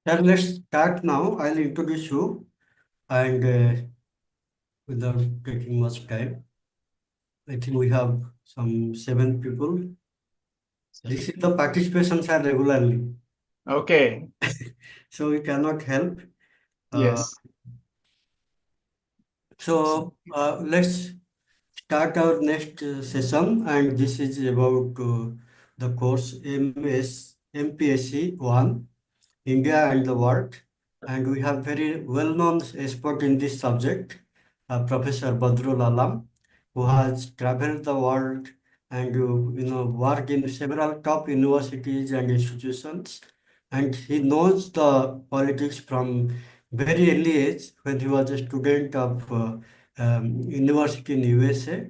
Sir, let's start now. I'll introduce you and without taking much time, I think we have some 7 people. This is the participations are regularly, Okay. so we cannot help. Uh, Yes. let's start our next session, and this is about the course MPSE-001. India and the world. And we have very well-known expert in this subject, Professor Badrul Alam, who has traveled the world and worked in several top universities and institutions. And he knows the politics from very early age when he was a student of university in USA,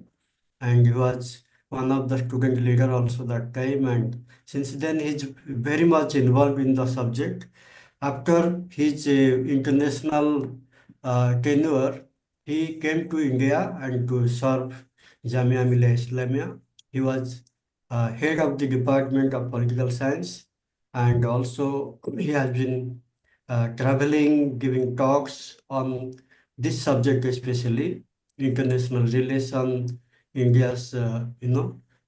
and he was one of the student leader also that time, and since then he's very much involved in the subject. After his international tenure, he came to India and to serve Jamia Millia Islamia. He was head of the Department of Political Science, and also he has been traveling, giving talks on this subject, especially international relation, India's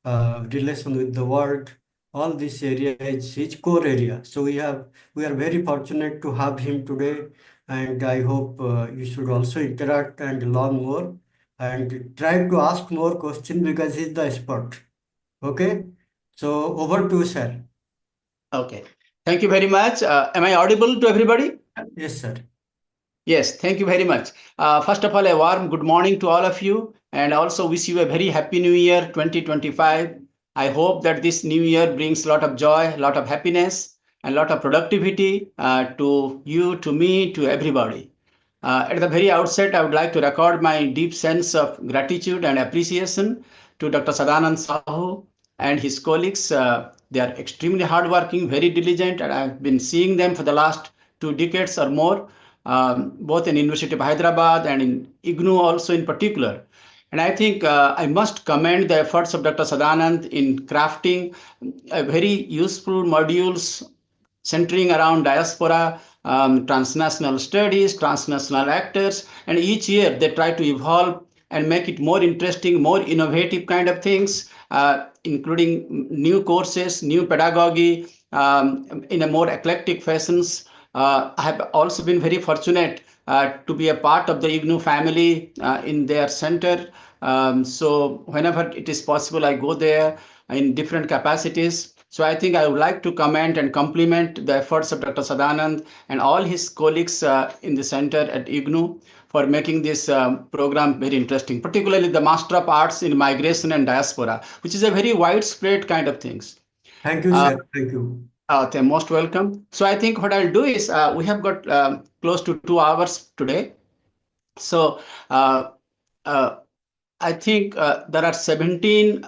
relation with the world. All this area is his core area. So we are very fortunate to have him today, and I hope you should also interact and learn more and try to ask more questions because he's the expert. Okay, so over to you, sir. Okay. Thank you very much. Am I audible to everybody? Yes, sir. Yes, thank you very much. First of all, a warm good morning to all of you, and also wish you a very happy new year 2025. I hope that this new year brings a lot of joy, a lot of happiness, and a lot of productivity to you, to me, to everybody. At the very outset, I would like to record my deep sense of gratitude and appreciation to Dr. Sadanand Sahu and his colleagues. They are extremely hardworking, very diligent, and I've been seeing them for the last 2 decades or more, both in University of Hyderabad and in IGNU also in particular. And I think I must commend the efforts of Dr. Sadanand in crafting a very useful modules centering around diaspora, transnational studies, transnational actors, and each year they try to evolve and make it more interesting, more innovative kind of things, including new courses, new pedagogy, in a more eclectic fashions. I have also been very fortunate to be a part of the IGNU family in their center. So whenever it is possible, I go there in different capacities. So I think I would like to comment and compliment the efforts of Dr. Sadanand and all his colleagues in the center at IGNU for making this program very interesting, particularly the Master of Arts in Migration and Diaspora, which is a very widespread kind of things. Thank you, sir. Thank you. They're most welcome. So I think what I'll do is we have got close to 2 hours today. So uh, I think there are 17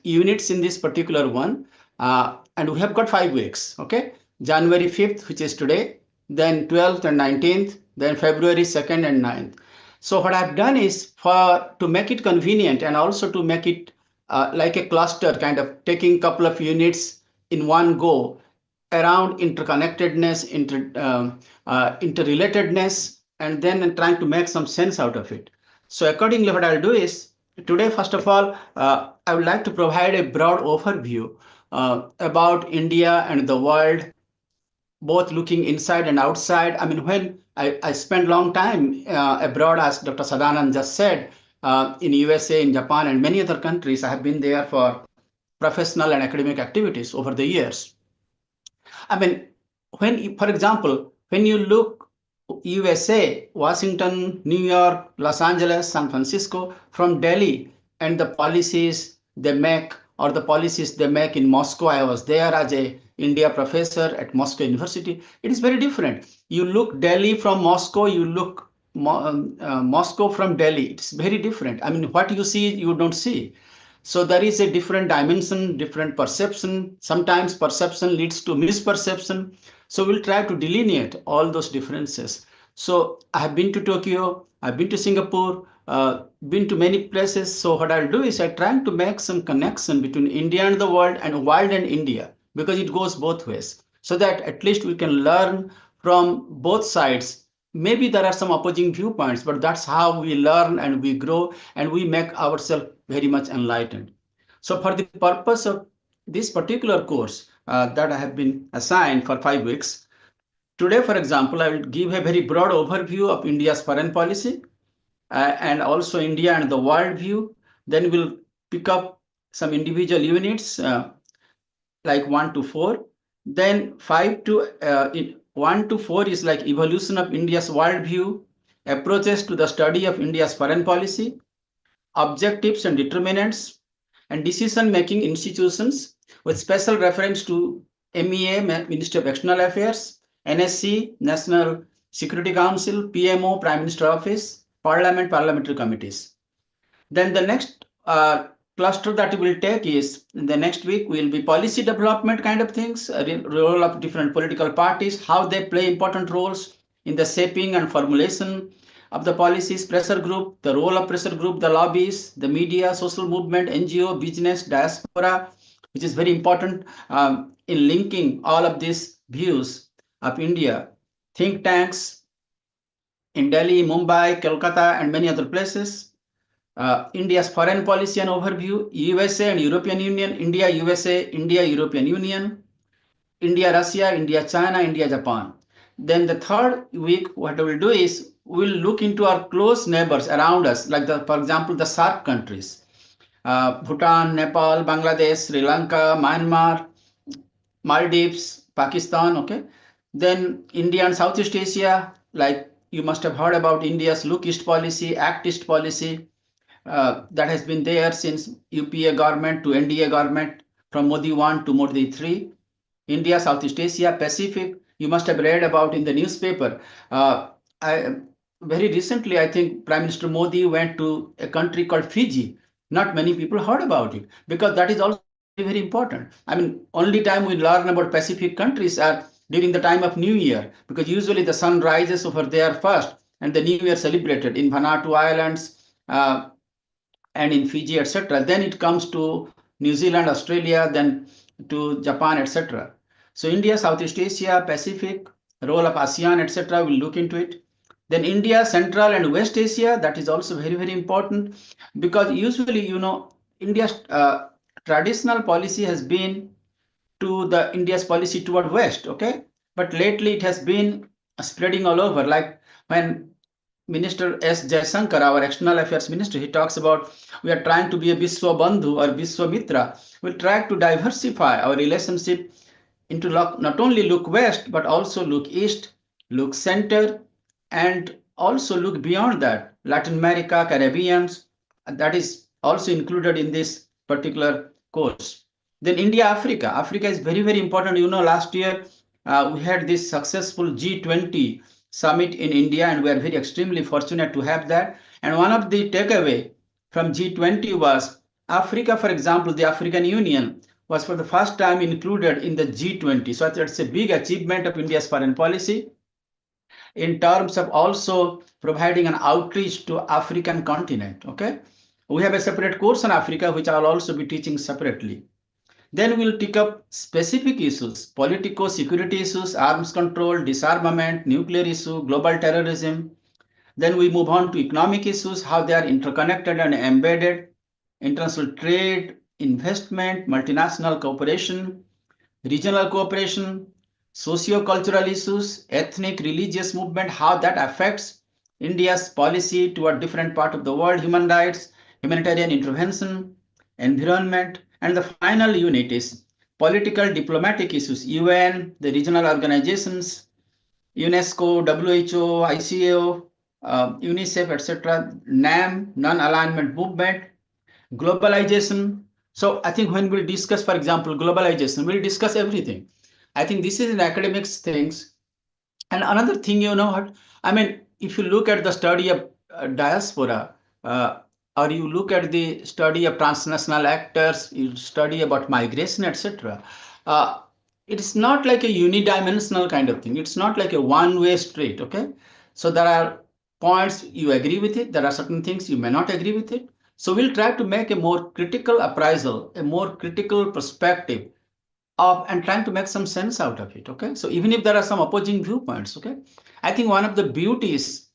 units in this particular one, and we have got 5 weeks. Okay, January 5th, which is today, then 12th and 19th, then February 2nd and 9th. So what I've done is to make it convenient and also to make it like a cluster, kind of taking a couple of units in one go around interconnectedness, interrelatedness, and then trying to make some sense out of it. So accordingly, what I'll do is today, first of all, I would like to provide a broad overview about India and the world, both looking inside and outside. I mean, when I spent long time abroad, as Dr. Sadanand just said, in USA, in Japan, and many other countries, I have been there for professional and academic activities over the years. I mean, for example, when you look USA, Washington, New York, Los Angeles, San Francisco, from Delhi, and the policies they make or the policies they make in Moscow. I was there as a India professor at Moscow University. It is very different. You look Delhi from Moscow, you look Moscow from Delhi. It's very different. I mean, what you see, you don't see. So there is a different dimension, different perception. Sometimes perception leads to misperception. So we'll try to delineate all those differences. So I have been to Tokyo, I've been to Singapore, been to many places. So what I'll do is I try to make some connection between India and the world and India, because it goes both ways. So that at least we can learn from both sides. Maybe there are some opposing viewpoints, but that's how we learn and we grow and we make ourselves very much enlightened. So for the purpose of this particular course that I have been assigned for 5 weeks, today, for example, I will give a very broad overview of India's foreign policy and also India and the world view. Then we'll pick up some individual units like 1 to 4. Then 1 to 4 is like evolution of India's worldview, approaches to the study of India's foreign policy, objectives and determinants, and decision-making institutions with special reference to MEA, Ministry of External Affairs, NSC, National Security Council, PMO, Prime Minister Office, Parliament, Parliamentary committees. Then the next cluster that we will take is in the next week will be policy development kind of things, role of different political parties, how they play important roles in the shaping and formulation of the policies, pressure group, the role of pressure group, the lobbies, the media, social movement, NGO, business, diaspora, which is very important in linking all of these views of India, think tanks in Delhi, Mumbai, Kolkata, and many other places. India's foreign policy and overview, USA and European Union, India, USA, India, European Union, India, Russia, India, China, India, Japan. Then the third week, what we will do is we'll look into our close neighbors around us, like for example, the SAARC countries, Bhutan, Nepal, Bangladesh, Sri Lanka, Myanmar, Maldives, Pakistan, okay. Then India and Southeast Asia, like you must have heard about India's Look East policy, Act East policy, that has been there since UPA government to NDA government, from Modi 1 to Modi 3. India, Southeast Asia, Pacific, you must have read about in the newspaper. Very recently, I think Prime Minister Modi went to a country called Fiji. Not many people heard about it because that is also very, very important. I mean, only time we learn about Pacific countries are during the time of New Year, because usually the sun rises over there first and the New Year celebrated in Vanuatu Islands, and in Fiji, etc. Then it comes to New Zealand, Australia, then to Japan, etc. So India, Southeast Asia, Pacific, role of ASEAN, etc. We'll look into it. Then India, Central and West Asia, that is also very, very important, because usually, India's traditional policy has been to the India's policy toward West, okay? But lately it has been spreading all over. Like when Minister S. Jaishankar, our External Affairs Minister, he talks about we are trying to be a Vishwa Bandhu or Vishwa Mitra. We'll try to diversify our relationship into not only look west, but also look east, look center, and also look beyond that. Latin America, Caribbean, that is also included in this particular course. Then India, Africa. Africa is very, very important. Last year we had this successful G20 summit in India, and we are very extremely fortunate to have that. And one of the takeaway from G20 was Africa, for example, the African Union was for the first time included in the G20. So that's a big achievement of India's foreign policy in terms of also providing an outreach to African continent, okay? We have a separate course on Africa, which I'll also be teaching separately. Then we'll pick up specific issues, politico-security issues, arms control, disarmament, nuclear issue, global terrorism. Then we move on to economic issues, how they are interconnected and embedded, international trade, investment, multinational cooperation, regional cooperation, socio-cultural issues, ethnic, religious movement, how that affects India's policy toward different part of the world, human rights, humanitarian intervention, environment, and the final unit is political diplomatic issues, UN, the regional organizations, UNESCO, WHO, ICAO, UNICEF, etc., NAM, non-alignment movement, globalization. So I think when we discuss, for example, globalization, we'll discuss everything. I think this is in academics things. And another thing, what? I mean, if you look at the study of diaspora, or you look at the study of transnational actors, you study about migration, etc. It is not like a unidimensional kind of thing. It's not like a one-way street, okay? So there are points you agree with it. There are certain things you may not agree with it. So we'll try to make a more critical appraisal, a more critical perspective of and trying to make some sense out of it. Okay, so even if there are some opposing viewpoints, okay, I think one of the beauties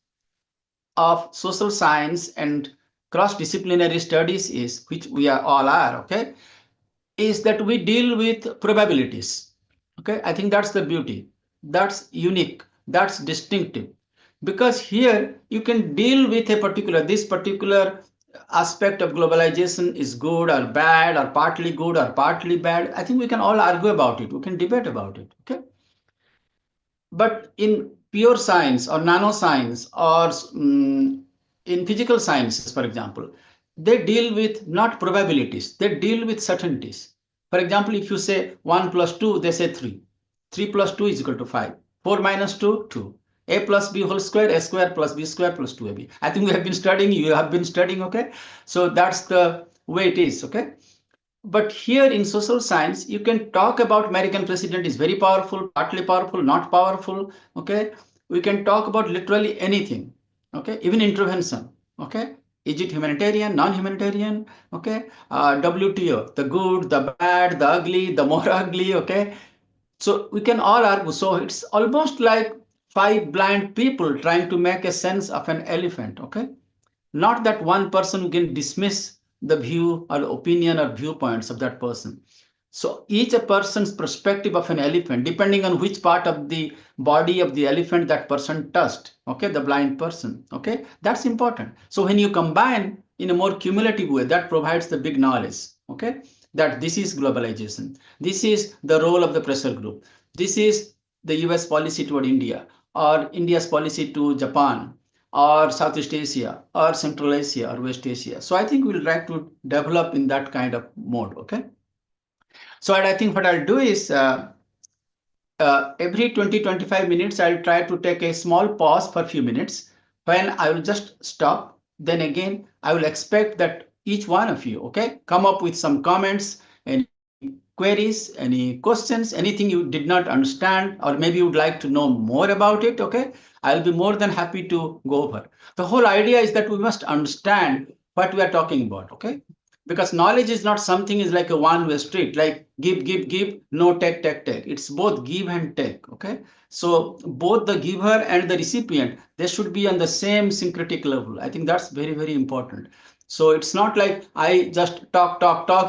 of social science and cross-disciplinary studies is, which we are all are, okay, is that we deal with probabilities. Okay, I think that's the beauty, that's unique, that's distinctive, because here you can deal with a particular, this particular aspect of globalization is good or bad or partly good or partly bad. I think we can all argue about it, we can debate about it. Okay, but in pure science or nanoscience or in physical sciences, for example, they deal with not probabilities, they deal with certainties. For example, if you say 1 plus 2, they say 3. 3 plus 2 is equal to 5. 4 minus 2, 2. A plus B whole square, A square plus B square plus 2AB. I think we have been studying, you have been studying, okay? So that's the way it is, okay? But here in social science, you can talk about American president is very powerful, partly powerful, not powerful. Okay, we can talk about literally anything. Okay, even intervention. Okay, is it humanitarian, non-humanitarian? Okay, WTO, the good, the bad, the ugly, the more ugly. Okay, so we can all argue. So it's almost like five blind people trying to make a sense of an elephant. Okay, not that one person who can dismiss the view or the opinion or viewpoints of that person. So each a person's perspective of an elephant, depending on which part of the body of the elephant that person touched, okay, the blind person, okay, that's important. So when you combine in a more cumulative way, that provides the big knowledge, okay, that this is globalization, this is the role of the pressure group, this is the US policy toward India or India's policy to Japan or Southeast Asia or Central Asia or West Asia. So I think we'll try to develop in that kind of mode, okay? So I think what I'll do is every 20-25 minutes, I'll try to take a small pause for a few minutes. When I will just stop, then again, I will expect that each one of you, okay, come up with some comments, any queries, any questions, anything you did not understand, or maybe you would like to know more about it, okay? I'll be more than happy to go over. The whole idea is that we must understand what we are talking about, okay? Because knowledge is not something is like a one-way street, like give, no take. It's both give and take, okay? So both the giver and the recipient, they should be on the same syncretic level. I think that's very, very important. So it's not like I just talk,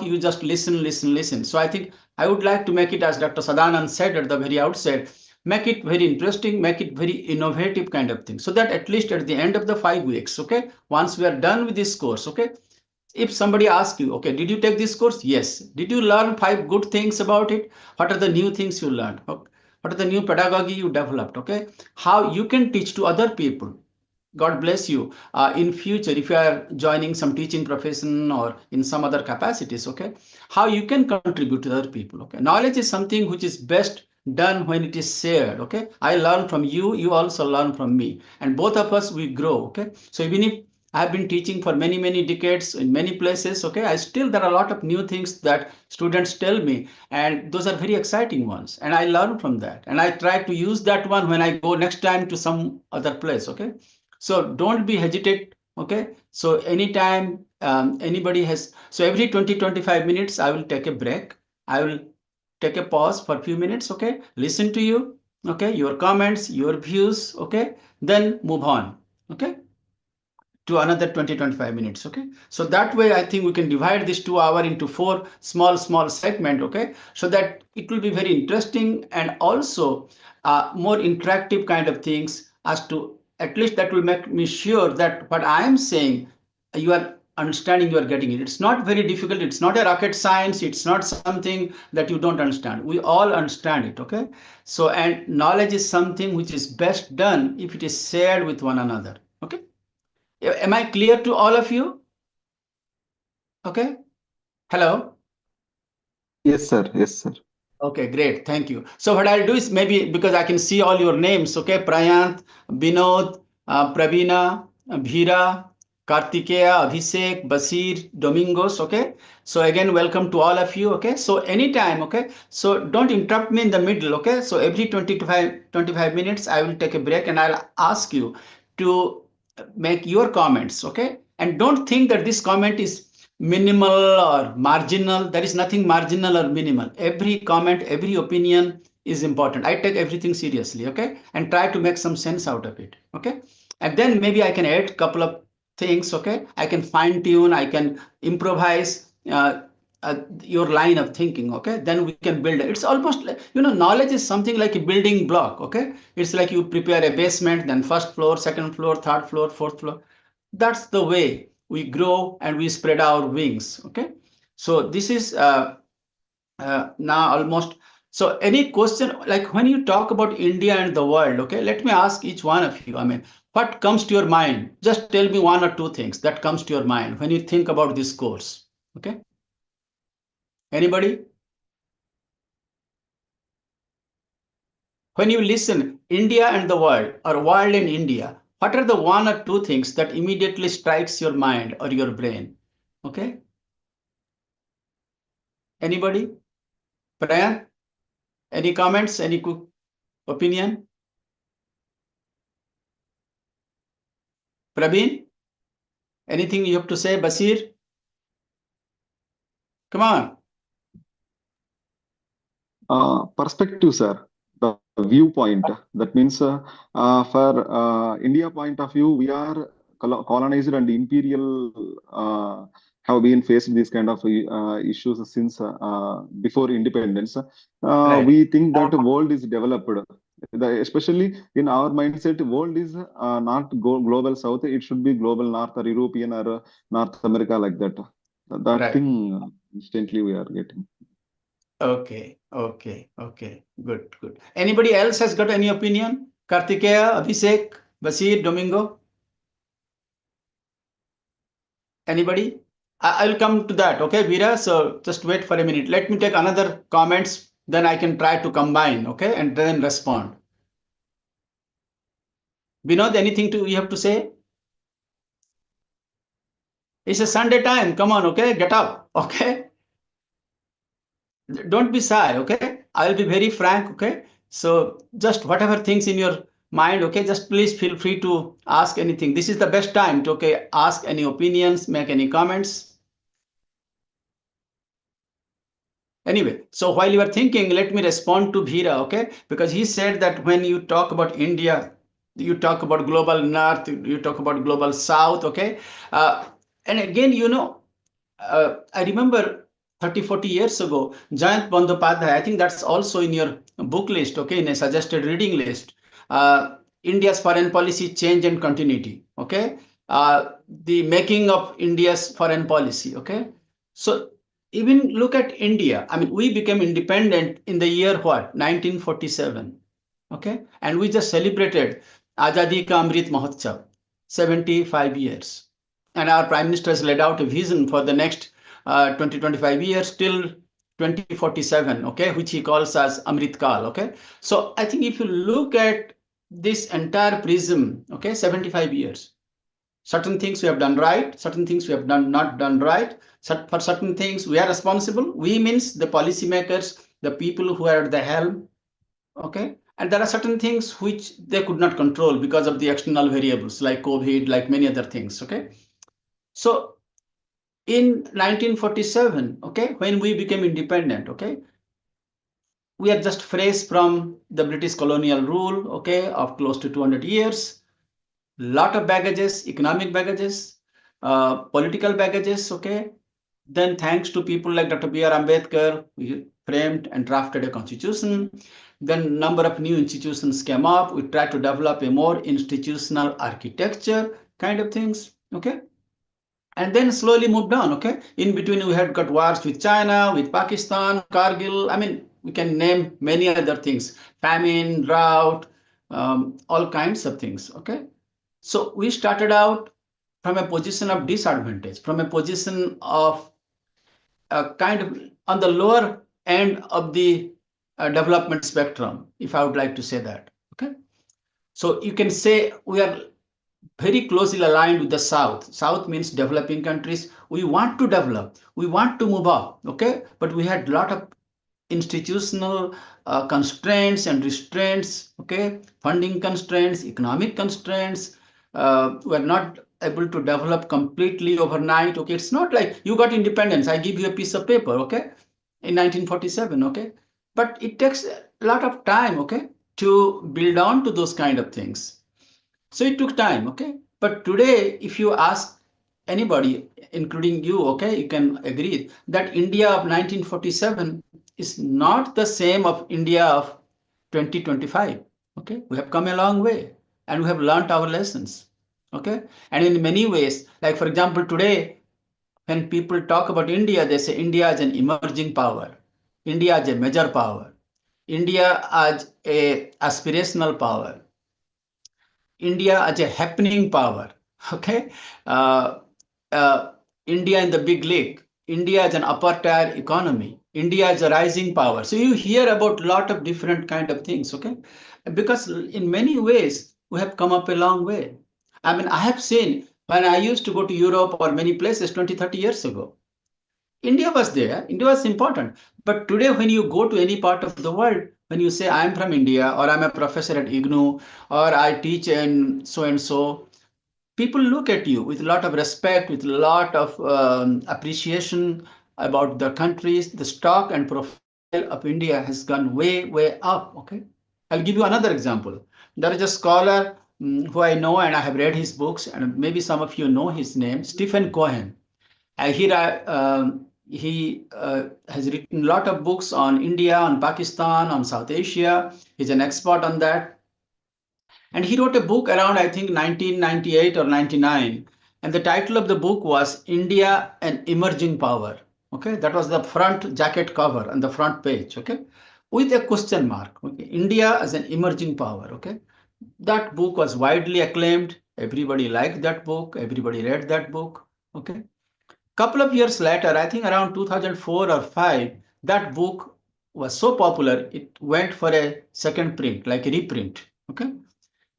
you just listen. So I think I would like to make it, as Dr. Sadanand said at the very outset, make it very interesting, make it very innovative kind of thing. So that at least at the end of the 5 weeks, okay, once we are done with this course, okay, if somebody asks you, okay, did you take this course? Yes. Did you learn 5 good things about it? What are the new things you learned? Okay. What are the new pedagogy you developed? Okay. How you can teach to other people. God bless you. In future, if you are joining some teaching profession or in some other capacities, okay, how you can contribute to other people. Okay. Knowledge is something which is best done when it is shared. Okay. I learn from you, you also learn from me. And both of us, we grow. Okay. So even if I've been teaching for many decades in many places. Okay, I still there are a lot of new things that students tell me, and those are very exciting ones. And I learn from that, and I try to use that one when I go next time to some other place. Okay, so don't be hesitate. Okay, so anytime anybody has, so every 20-25 minutes I will take a break. I will take a pause for a few minutes. Okay, listen to you. Okay, your comments, your views. Okay, then move on. Okay, to another 20-25 minutes. Okay, so that way I think we can divide this 2 hour into 4 small segment. Okay, so that it will be very interesting and also more interactive kind of things, as to at least that will make me sure that what I am saying you are understanding, you are getting it. It's not very difficult, it's not a rocket science, it's not something that you don't understand. We all understand it. Okay, so and knowledge is something which is best done if it is shared with one another. Okay, am I clear to all of you? Okay. Hello. Yes, sir. Yes, sir. Okay, great. Thank you. So what I'll do is, maybe because I can see all your names, okay? Prayant, Binod, Pravina, Bhira, Kartikeya, Abhishek, Basir, Domingos, okay? So again, welcome to all of you, okay? So anytime, okay? So don't interrupt me in the middle, okay? So every 25 minutes, I will take a break and I'll ask you to make your comments, okay? And don't think that this comment is minimal or marginal. There is nothing marginal or minimal. Every comment, every opinion is important. I take everything seriously, okay, and try to make some sense out of it, okay. And then maybe I can add a couple of things, okay. I can fine tune, I can improvise your line of thinking, okay. Then we can build. It's almost like, knowledge is something like a building block, okay. It's like you prepare a basement, then first floor, second floor, third floor, fourth floor. That's the way we grow and we spread our wings, okay. So this is now almost. So any question, like when you talk about India and the world, okay, let me ask each one of you, I mean, what comes to your mind? Just tell me one or two things that comes to your mind when you think about this course, okay. Anybody? When you listen India and the world or world and India, what are the one or two things that immediately strikes your mind or your brain, okay. Anybody? Prayan, any comments, any opinion? Praveen, anything you have to say? Basir, come on. Perspective, sir. The viewpoint. That means for India point of view, we are colonized and imperial have been faced these kind of issues since before independence. Right. We think that the world is developed. Especially in our mindset, world is not global south. It should be global north or European or North America like that. That Right. thing instantly we are getting. Okay, good. Anybody else has got any opinion? Kartikeya, Abhishek, Basir, Domingo? Anybody? I'll come to that, okay, Veera? So just wait for a minute. Let me take another comments, then I can try to combine, okay, and then respond. Vinod, anything you have to say? It's a Sunday time. Come on, okay, get up, okay. Don't be shy, okay. I'll be very frank, okay. So just whatever things in your mind, okay, just please feel free to ask anything. This is the best time to, okay, ask any opinions, make any comments. Anyway, so while you are thinking, let me respond to Veera, okay, because he said that when you talk about India, you talk about global north, you talk about global south, okay. And again, I remember 30, 40 years ago, Jayant Bandyopadhyay, I think that's also in your book list, okay, in a suggested reading list. India's foreign policy change and continuity, okay. The making of India's foreign policy, okay. So even look at India. I mean, we became independent in the year what? 1947, okay. And we just celebrated Azadi Ka Amrit Mahotsav, 75 years. And our Prime Minister has laid out a vision for the next 20-25 years till 2047, okay, which he calls as Amrit Kal, okay. So I think if you look at this entire prism, okay, 75 years, certain things we have done right, certain things we have not done right. For certain things we are responsible. We means the policymakers, the people who are at the helm, okay. And there are certain things which they could not control because of the external variables like COVID, like many other things, okay. So in 1947, okay, when we became independent, okay, we are just fresh from the British colonial rule, okay, of close to 200 years. Lot of baggages, economic baggages, political baggages, okay. Then thanks to people like Dr. B.R. Ambedkar, we framed and drafted a constitution. Then number of new institutions came up. We tried to develop a more institutional architecture kind of things, okay. And then slowly moved on, okay. In between we had got wars with China, with Pakistan, Kargil. I mean, we can name many other things, famine, drought, all kinds of things, okay. So we started out from a position of disadvantage, from a position of kind of on the lower end of the development spectrum, if I would like to say that, okay. So you can say we are very closely aligned with the South. South means developing countries. We want to develop, we want to move up, okay. But we had a lot of institutional constraints and restraints, okay, funding constraints, economic constraints. We're not able to develop completely overnight. Okay, it's not like you got independence. I give you a piece of paper, okay, in 1947, okay, but it takes a lot of time, okay, to build on to those kind of things. So it took time, okay. But today, if you ask anybody, including you, okay, you can agree that India of 1947 is not the same of India of 2025. Okay, we have come a long way and we have learned our lessons. Okay, and in many ways, like for example, today, when people talk about India, they say India is an emerging power, India is a major power, India as a aspirational power, India as a happening power. Okay, uh, India in the big league, India as an upper tier economy, India as a rising power. So you hear about a lot of different kind of things. Okay, because in many ways we have come up a long way. I mean, I have seen when I used to go to Europe or many places 20, 30 years ago. India was there, India was important. But today, when you go to any part of the world, when you say, I'm from India, or I'm a professor at IGNU, or I teach in so and so, people look at you with a lot of respect, with a lot of appreciation about the countries. The stock and profile of India has gone way, way up. Okay. I'll give you another example. There is a scholar who I know and I have read his books, and maybe some of you know his name, Stephen Cohen. He has written a lot of books on India, on Pakistan, on South Asia. He's an expert on that. And he wrote a book around, I think, 1998 or 99. And the title of the book was India, an Emerging Power. Okay, that was the front jacket cover and the front page. Okay, with a question mark. Okay, India as an emerging power. Okay, that book was widely acclaimed. Everybody liked that book. Everybody read that book. Okay. Couple of years later, I think around 2004 or 5, that book was so popular, it went for a second print, like a reprint. Okay.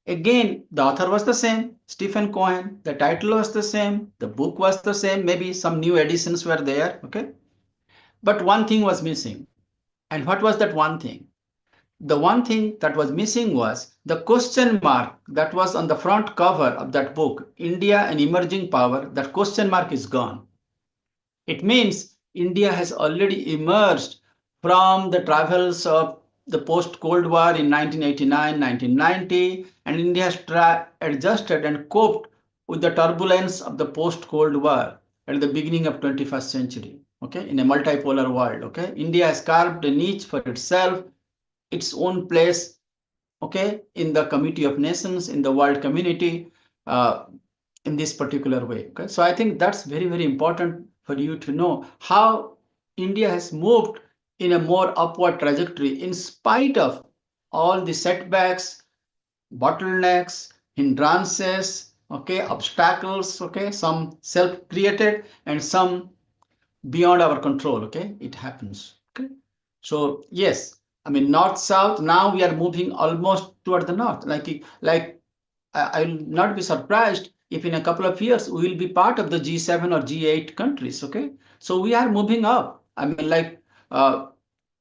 Again, the author was the same, Stephen Cohen. The title was the same. The book was the same. Maybe some new editions were there. Okay. But one thing was missing. And what was that one thing? The one thing that was missing was the question mark that was on the front cover of that book, India, an Emerging Power. That question mark is gone. It means India has already emerged from the travels of the post-Cold War in 1989, 1990, and India has adjusted and coped with the turbulence of the post-Cold War at the beginning of 21st century, okay, in a multipolar world, okay. India has carved a niche for itself, its own place, okay, in the Committee of Nations, in the world community, in this particular way, okay. So I think that's very, very important for you to know how India has moved in a more upward trajectory in spite of all the setbacks, bottlenecks, hindrances, okay, obstacles, okay, some self-created and some beyond our control, okay, it happens, okay. So yes, I mean, north-south, now we are moving almost toward the north, like I'll not be surprised if in a couple of years we will be part of the G7 or G8 countries. Okay, so we are moving up. I mean, like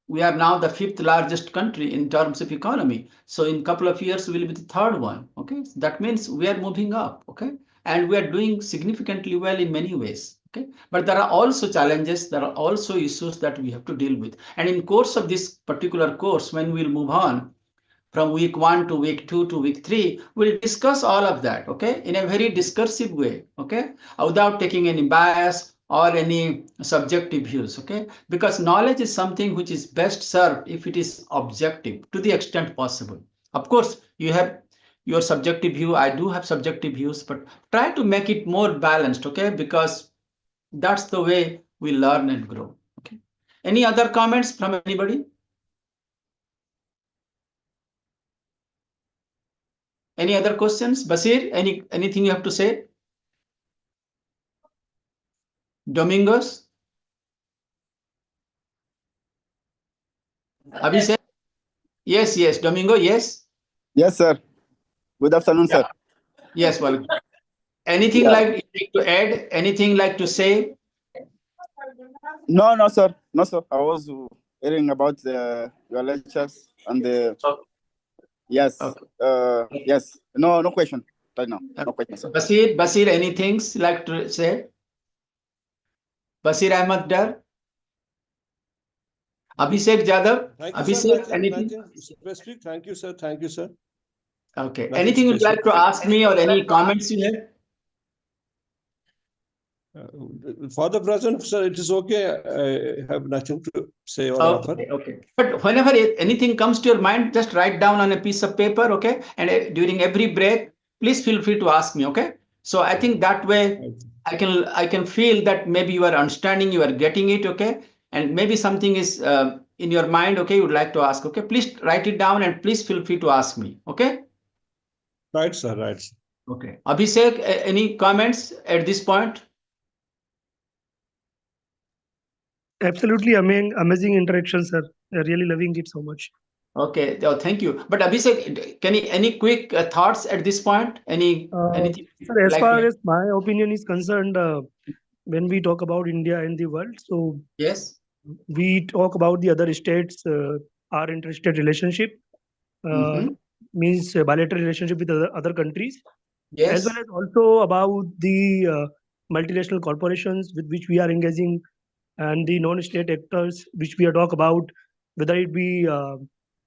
we are now the 5th largest country in terms of economy. So in a couple of years we will be the 3rd one. Okay, so that means we are moving up. Okay, and we are doing significantly well in many ways. Okay, but there are also challenges. There are also issues that we have to deal with. And in course of this particular course, when we'll move on, from week 1 to week 2 to week 3, we'll discuss all of that, okay, in a very discursive way, okay, without taking any bias or any subjective views, okay, because knowledge is something which is best served if it is objective to the extent possible. Of course, you have your subjective view, I do have subjective views, but try to make it more balanced, okay, because that's the way we learn and grow, okay. Any other comments from anybody? Any other questions? Basir, anything you have to say? Domingos? Abhishek? Yes, yes. Domingo, yes? Yes, sir. Good afternoon, Yeah. sir. Yes, well, anything Yeah. like to add? Anything like to say? No, no, sir. No, sir. I was hearing about your lectures and the Oh, yes, okay. yes. No, no question. right now. No question, sir. Basir, any things you like to say? Basir Ahmad Dar? Abhishek Jadhav? Thank you, sir. Abhishek, anything? Nothing specific. Thank you, sir. Thank you, sir. Okay. Nothing Anything you'd like specific. to ask me or any comments you have? For the present, sir, it is okay. I have nothing to say or offer. Okay. But whenever anything comes to your mind, just write down on a piece of paper, okay? And during every break, please feel free to ask me, okay? So I think that way I can feel that maybe you are understanding, you are getting it, okay? And maybe something is in your mind, okay, you would like to ask, okay? Please write it down and please feel free to ask me, okay? Right, sir. Right. Sir. Okay. Abhishek, any comments at this point? Absolutely amazing interaction, sir. Really loving it so much. Okay, thank you. But Abhishek, any quick thoughts at this point? Anything? Sir, as far as my opinion is concerned, when we talk about India and the world, so yes, we talk about the other states, our interstate relationship, means bilateral relationship with other countries, yes, as well as also about the multinational corporations with which we are engaging and the non-state actors which we are talk about, whether it be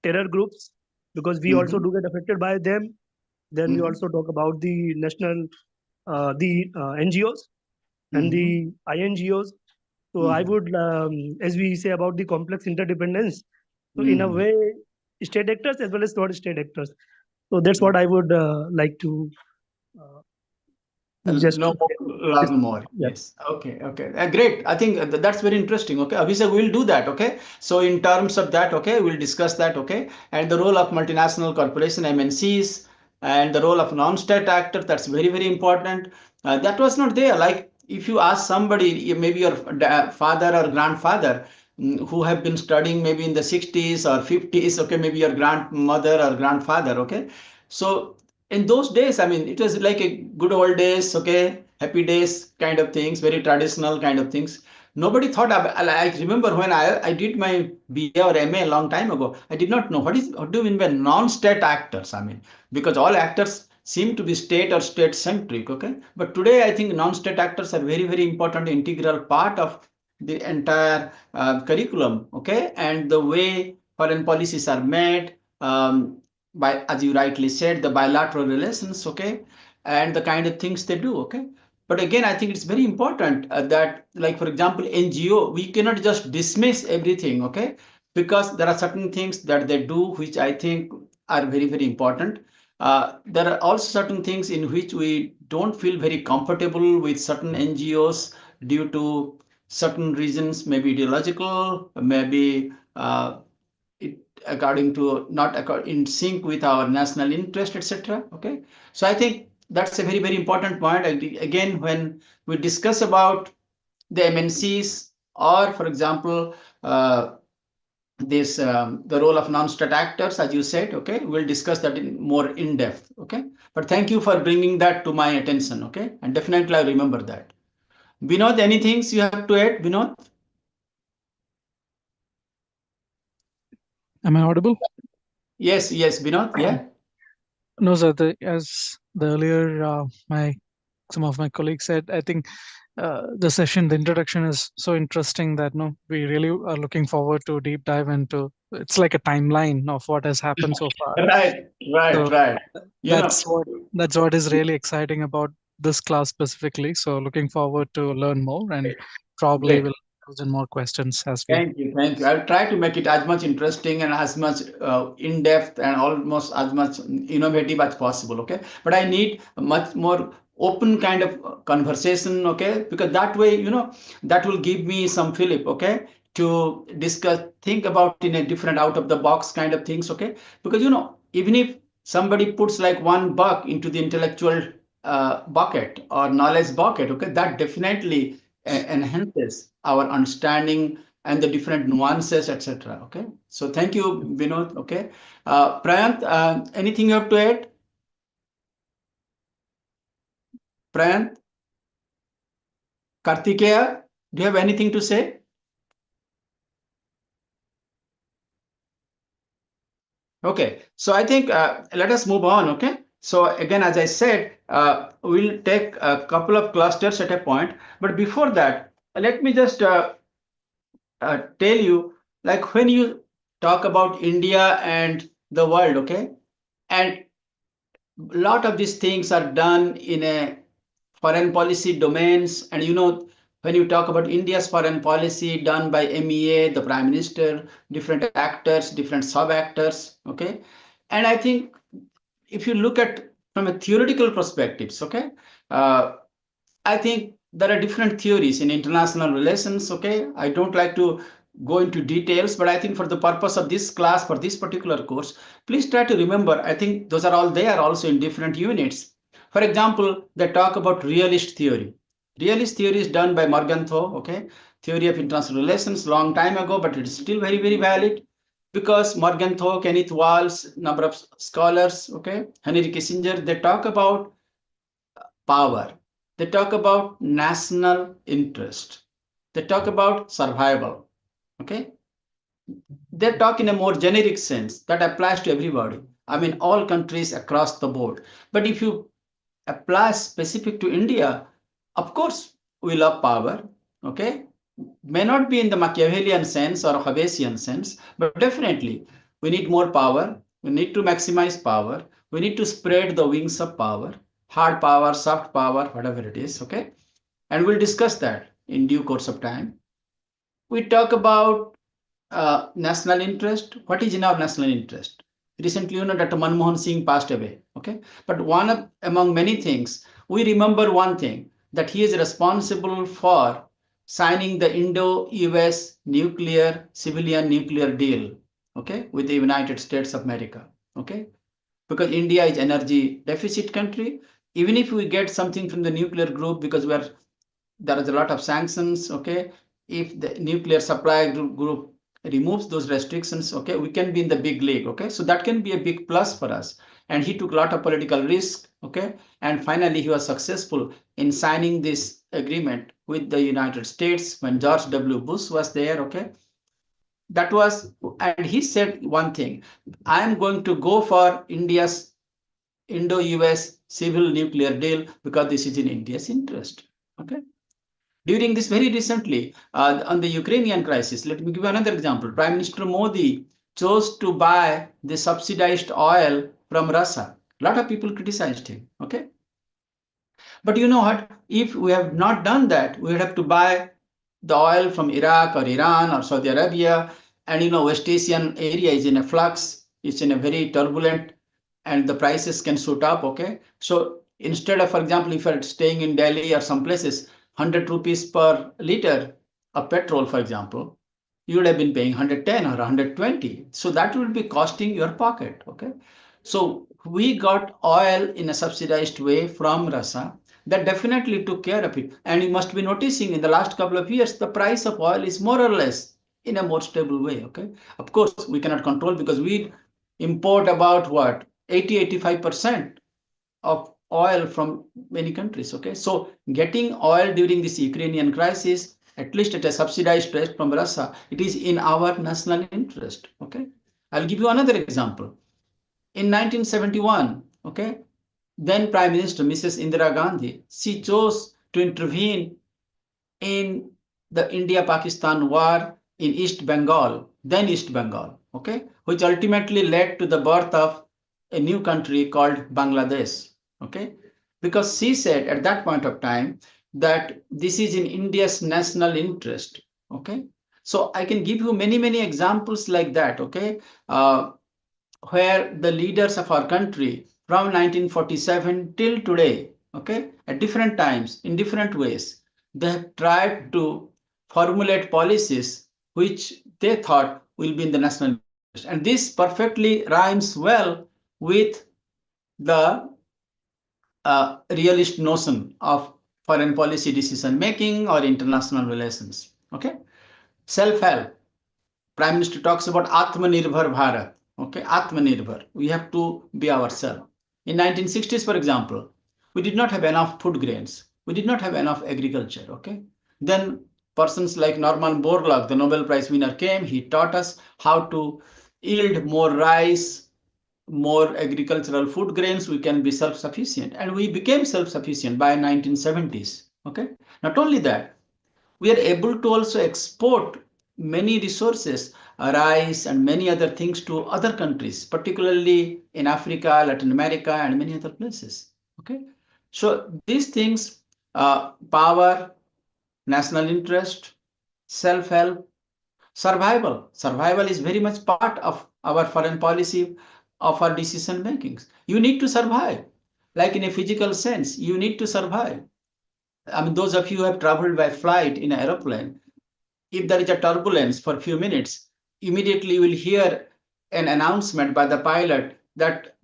terror groups, because we also do get affected by them. Then we also talk about the national, the NGOs and the INGOs. So I would, as we say about the complex interdependence, so in a way, state actors as well as non-state actors. So that's what I would like to just learn more. Yes. Okay. Great. I think that's very interesting. Okay. Abhishek, we'll do that. Okay. So in terms of that, okay, we'll discuss that. Okay. And the role of multinational corporation, MNCs, and the role of non-state actors, that's very, very important. That was not there. Like if you ask somebody, maybe your father or grandfather, who have been studying maybe in the 60s or 50s, okay, maybe your grandmother or grandfather, okay. So in those days, I mean, it was like a good old days, okay, happy days kind of things, very traditional kind of things. Nobody thought I remember when I did my BA or MA a long time ago, I did not know what do you mean by non-state actors? I mean, because all actors seem to be state or state centric, okay. But today, I think non-state actors are very, very important, integral part of the entire curriculum, okay, and the way foreign policies are made. By, as you rightly said, the bilateral relations, okay, and the kind of things they do, okay. But again, I think it's very important that, like, for example, NGO, we cannot just dismiss everything, okay, because there are certain things that they do which I think are very, very important. There are also certain things in which we don't feel very comfortable with certain NGOs due to certain reasons, maybe ideological, maybe it according to not in sync with our national interest, etc. Okay, so I think that's a very, very important point. Again, when we discuss about the MNCs, or for example, the role of non-state actors, as you said, okay, we'll discuss that more in depth. Okay, but thank you for bringing that to my attention. Okay, and definitely I remember that. Vinod, anything you have to add, Vinod? Am I audible? Yes, Vinod. Yeah. No, sir. As the earlier some of my colleagues said, I think the introduction is so interesting that we really are looking forward to deep dive into. It's like a timeline of what has happened so far. Right. That's what is really exciting about this class specifically. So looking forward to learn more, and probably will in more questions as we. Thank you. I'll try to make it as much interesting and as much in depth and almost as much innovative as possible. Okay, but I need a much more open kind of conversation. Okay, because that way, that will give me some fillip. Okay, to discuss, think about in a different out of the box kind of things. Okay, because even if somebody puts like $1 into the intellectual bucket or knowledge bucket, okay, that definitely enhances our understanding and the different nuances, etc. Okay, so thank you, Vinod. Okay, Prayant, anything you have to add? Prayant, Kartikeya, do you have anything to say? Okay, so I think let us move on. Okay, So again, as I said, we'll take a couple of clusters at a point. But before that, let me just tell you, like when you talk about India and the world, okay, and a lot of these things are done in a foreign policy domains. And when you talk about India's foreign policy done by MEA, the Prime Minister, different actors, different sub-actors, okay? And I think if you look at from a theoretical perspectives, okay, I think there are different theories in international relations, okay? I don't like to go into details, but I think for the purpose of this class, for this particular course, please try to remember, I think those are all there also in different units. For example, they talk about realist theory. Realist theory is done by Morgenthau, okay? Theory of international relations, long time ago, but it's still very, very valid because Morgenthau, Kenneth Walls, number of scholars, okay? Henry Kissinger, they talk about power. They talk about national interest. They talk about survival. Okay. They talk in a more generic sense that applies to everybody. I mean, all countries across the board. But if you apply specific to India, of course, we love power. Okay. May not be in the Machiavellian sense or Hobbesian sense, but definitely we need more power. We need to maximize power. We need to spread the wings of power, hard power, soft power, whatever it is. Okay. And we'll discuss that in due course of time. We talk about national interest. What is in our national interest? Recently, Dr. Manmohan Singh passed away. Okay. But among many things, we remember one thing, that he is responsible for signing the Indo-US civilian nuclear deal, okay, with the United States of America, okay, because India is energy deficit country. Even if we get something from the nuclear group, because there is a lot of sanctions, okay, if the nuclear supply group removes those restrictions, okay, we can be in the big league, okay, so that can be a big plus for us. And he took a lot of political risk, okay, and finally he was successful in signing this agreement with the United States when George W. Bush was there, okay. That was, and he said one thing, I am going to go for India's Indo-US civil nuclear deal because this is in India's interest, okay. During this very recently, on the Ukrainian crisis, let me give another example. Prime Minister Modi chose to buy the subsidized oil from Russia. A lot of people criticized him, okay? But you know what? If we have not done that, we would have to buy the oil from Iraq or Iran or Saudi Arabia. And West Asian area is in a flux. It's in a very turbulent, and the prices can shoot up, okay? So instead of, for example, if you're staying in Delhi or some places, 100 rupees per liter of petrol, for example, you would have been paying 110 or 120. So that will be costing your pocket, okay? So we got oil in a subsidized way from Russia. That definitely took care of it. And you must be noticing in the last couple of years, the price of oil is more or less in a more stable way, okay? Of course, we cannot control because we import about what? 80-85% of oil from many countries, okay? So getting oil during this Ukrainian crisis, at least at a subsidized rate from Russia, it is in our national interest, okay? I'll give you another example. In 1971, okay, then Prime Minister Mrs. Indira Gandhi, she chose to intervene in the India-Pakistan war in East Bengal, then East Bengal, okay, which ultimately led to the birth of a new country called Bangladesh, okay, because she said at that point of time that this is in India's national interest, okay. So I can give you many, many examples like that, okay, where the leaders of our country from 1947 till today, okay, at different times, in different ways, they have tried to formulate policies which they thought will be in the national interest. And this perfectly rhymes well with the realist notion of foreign policy decision making or international relations, okay. Self-help. Prime Minister talks about Atmanirbhar Bharat. Okay, Atmanirbhar. We have to be ourselves. In 1960s, for example, we did not have enough food grains. We did not have enough agriculture. Okay. Then persons like Norman Borlaug, the Nobel Prize winner, came. He taught us how to yield more rice more agricultural food grains, we can be self-sufficient. And we became self-sufficient by 1970s. Okay. Not only that, we are able to also export many resources, rice and many other things to other countries, particularly in Africa, Latin America, and many other places. Okay. So these things, power, national interest, self-help, survival. Survival is very much part of our foreign policy, of our decision makings. You need to survive. Like in a physical sense, you need to survive. I mean, those of you who have traveled by flight in an aeroplane, if there is a turbulence for a few minutes, immediately you will hear an announcement by the pilot that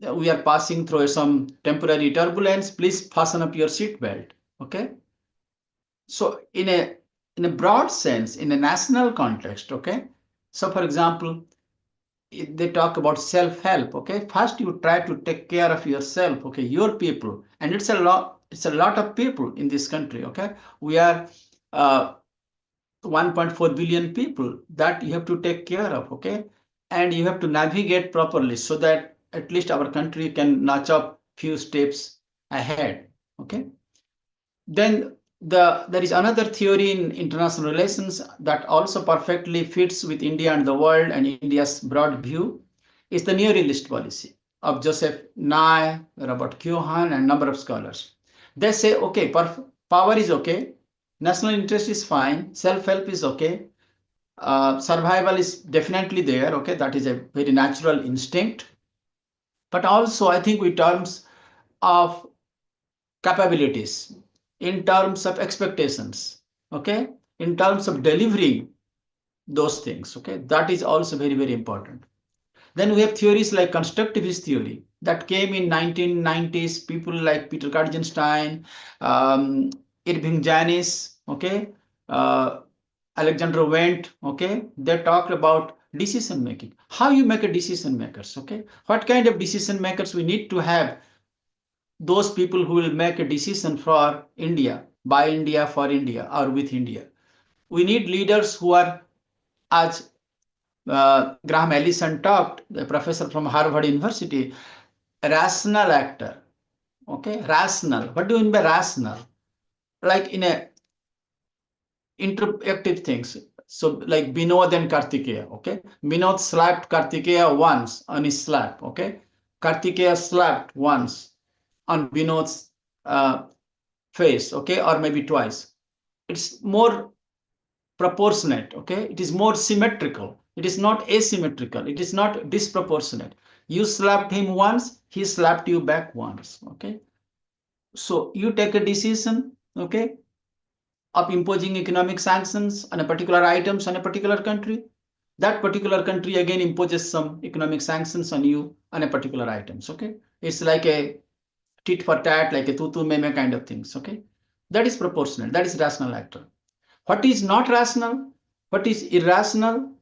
we are passing through some temporary turbulence. Please fasten up your seatbelt. Okay. So in a broad sense, in a national context, okay. So for example, if they talk about self-help, okay. First, you try to take care of yourself, okay, your people, and it's a lot of people in this country, okay. We are 1.4 billion people that you have to take care of, okay, and you have to navigate properly so that at least our country can notch up few steps ahead, okay. Then there is another theory in international relations that also perfectly fits with India and the world and India's broad view. Is the neo-realist policy of Joseph Nye, Robert Keohane, and a number of scholars. They say, okay, power is okay, national interest is fine, self-help is okay, survival is definitely there, okay, that is a very natural instinct. But also, I think in terms of capabilities, in terms of expectations, okay, in terms of delivering those things, okay, that is also very, very important. Then we have theories like constructivist theory that came in 1990s, people like Peter Kaczynsztajn, Irving Janis, okay, Alexander Wendt, okay, they talked about decision making, how you make a decision makers, okay, what kind of decision makers we need to have, those people who will make a decision for India, by India, for India, or with India. We need leaders who are, as Graham Allison talked, the professor from Harvard University, a rational actor. Okay, rational. What do you mean by rational? Like in a interactive things. So like Binod and Kartikeya. Okay, Binod slapped Kartikeya once on his slap. Okay, Kartikeya slapped once on Binod's face. Okay, or maybe twice. It's more proportionate. Okay, it is more symmetrical. It is not asymmetrical. It is not disproportionate. You slapped him once, he slapped you back once. Okay, so you take a decision, okay, of imposing economic sanctions on a particular items on a particular country. That particular country again imposes some economic sanctions on you on a particular items. Okay, it's like a tit for tat, like a tutu meme kind of things. Okay, that is proportional. That is rational actor. What is not rational? What is irrational?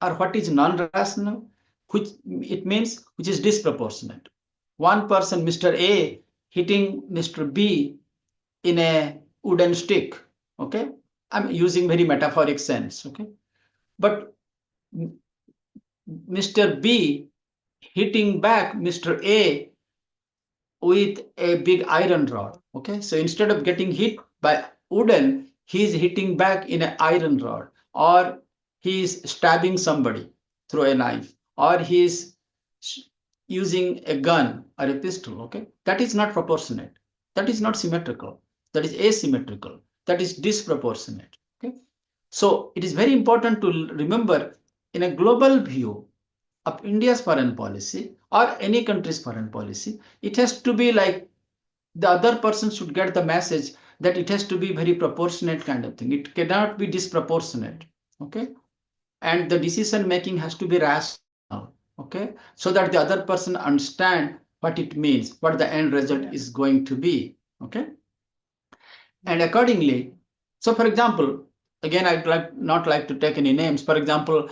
Or what is non-rational? Which it means which is disproportionate. One person, Mr. A, hitting Mr. B in a wooden stick. Okay, I'm using very metaphoric sense. Okay, but Mr. B hitting back Mr. A with a big iron rod. Okay, so instead of getting hit by wooden, he's hitting back in an iron rod, or he's stabbing somebody through a knife, or he's using a gun or a pistol. Okay, that is not proportionate. That is not symmetrical. That is asymmetrical. That is disproportionate. Okay, so it is very important to remember in a global view of India's foreign policy or any country's foreign policy, it has to be like the other person should get the message that it has to be very proportionate kind of thing. It cannot be disproportionate. Okay, and the decision making has to be rational. Okay, so that the other person understand what it means, what the end result is going to be. Okay, and accordingly, so for example, again, I'd not like to take any names. For example,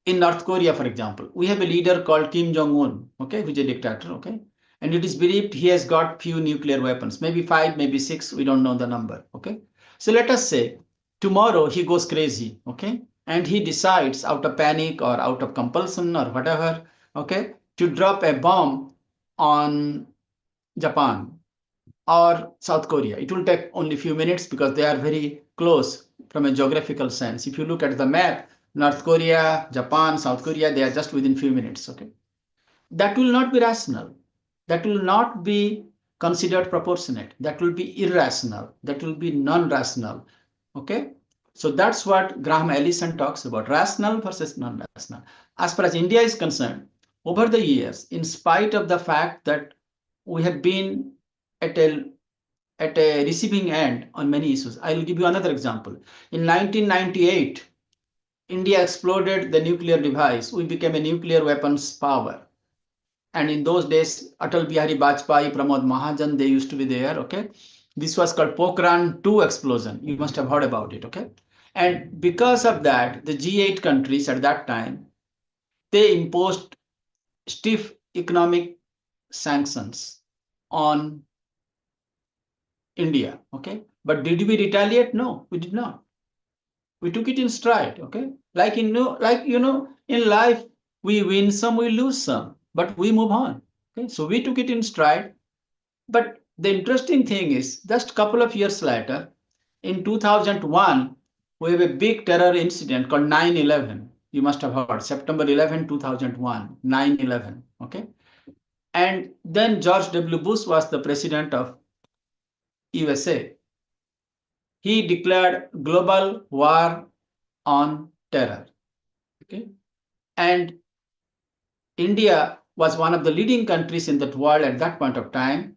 in North Korea, for example, we have a leader called Kim Jong-un, okay, who's a dictator, okay, and it is believed he has got few nuclear weapons, maybe 5, maybe 6, we don't know the number, okay. So let us say tomorrow he goes crazy, okay, and he decides out of panic or out of compulsion or whatever okay, to drop a bomb on Japan or South Korea. It will take only a few minutes because they are very close from a geographical sense. If you look at the map, North Korea, Japan, South Korea, they are just within few minutes, okay? That will not be rational. That will not be considered proportionate. That will be irrational. That will be non-rational, okay? So that's what Graham Allison talks about, rational versus non-rational. As far as India is concerned, over the years, in spite of the fact that we have been at a receiving end on many issues. I will give you another example. In 1998, India exploded the nuclear device. We became a nuclear weapons power. And in those days, Atal Bihari Vajpayee, Pramod Mahajan, they used to be there, okay? This was called Pokhran 2 explosion. You must have heard about it, okay? And because of that, the G8 countries at that time, they imposed stiff economic sanctions on India, okay? But did we retaliate? No, we did not. We took it in stride, okay? Like in life, we win some, we lose some, but we move on, okay? So we took it in stride. But the interesting thing is, just a couple of years later, in 2001, we have a big terror incident called 9/11. You must have heard, September 11, 2001, 9/11, okay? And then George W. Bush was the president of U.S.A. He declared global war on terror, okay? And India was one of the leading countries in that world at that point of time.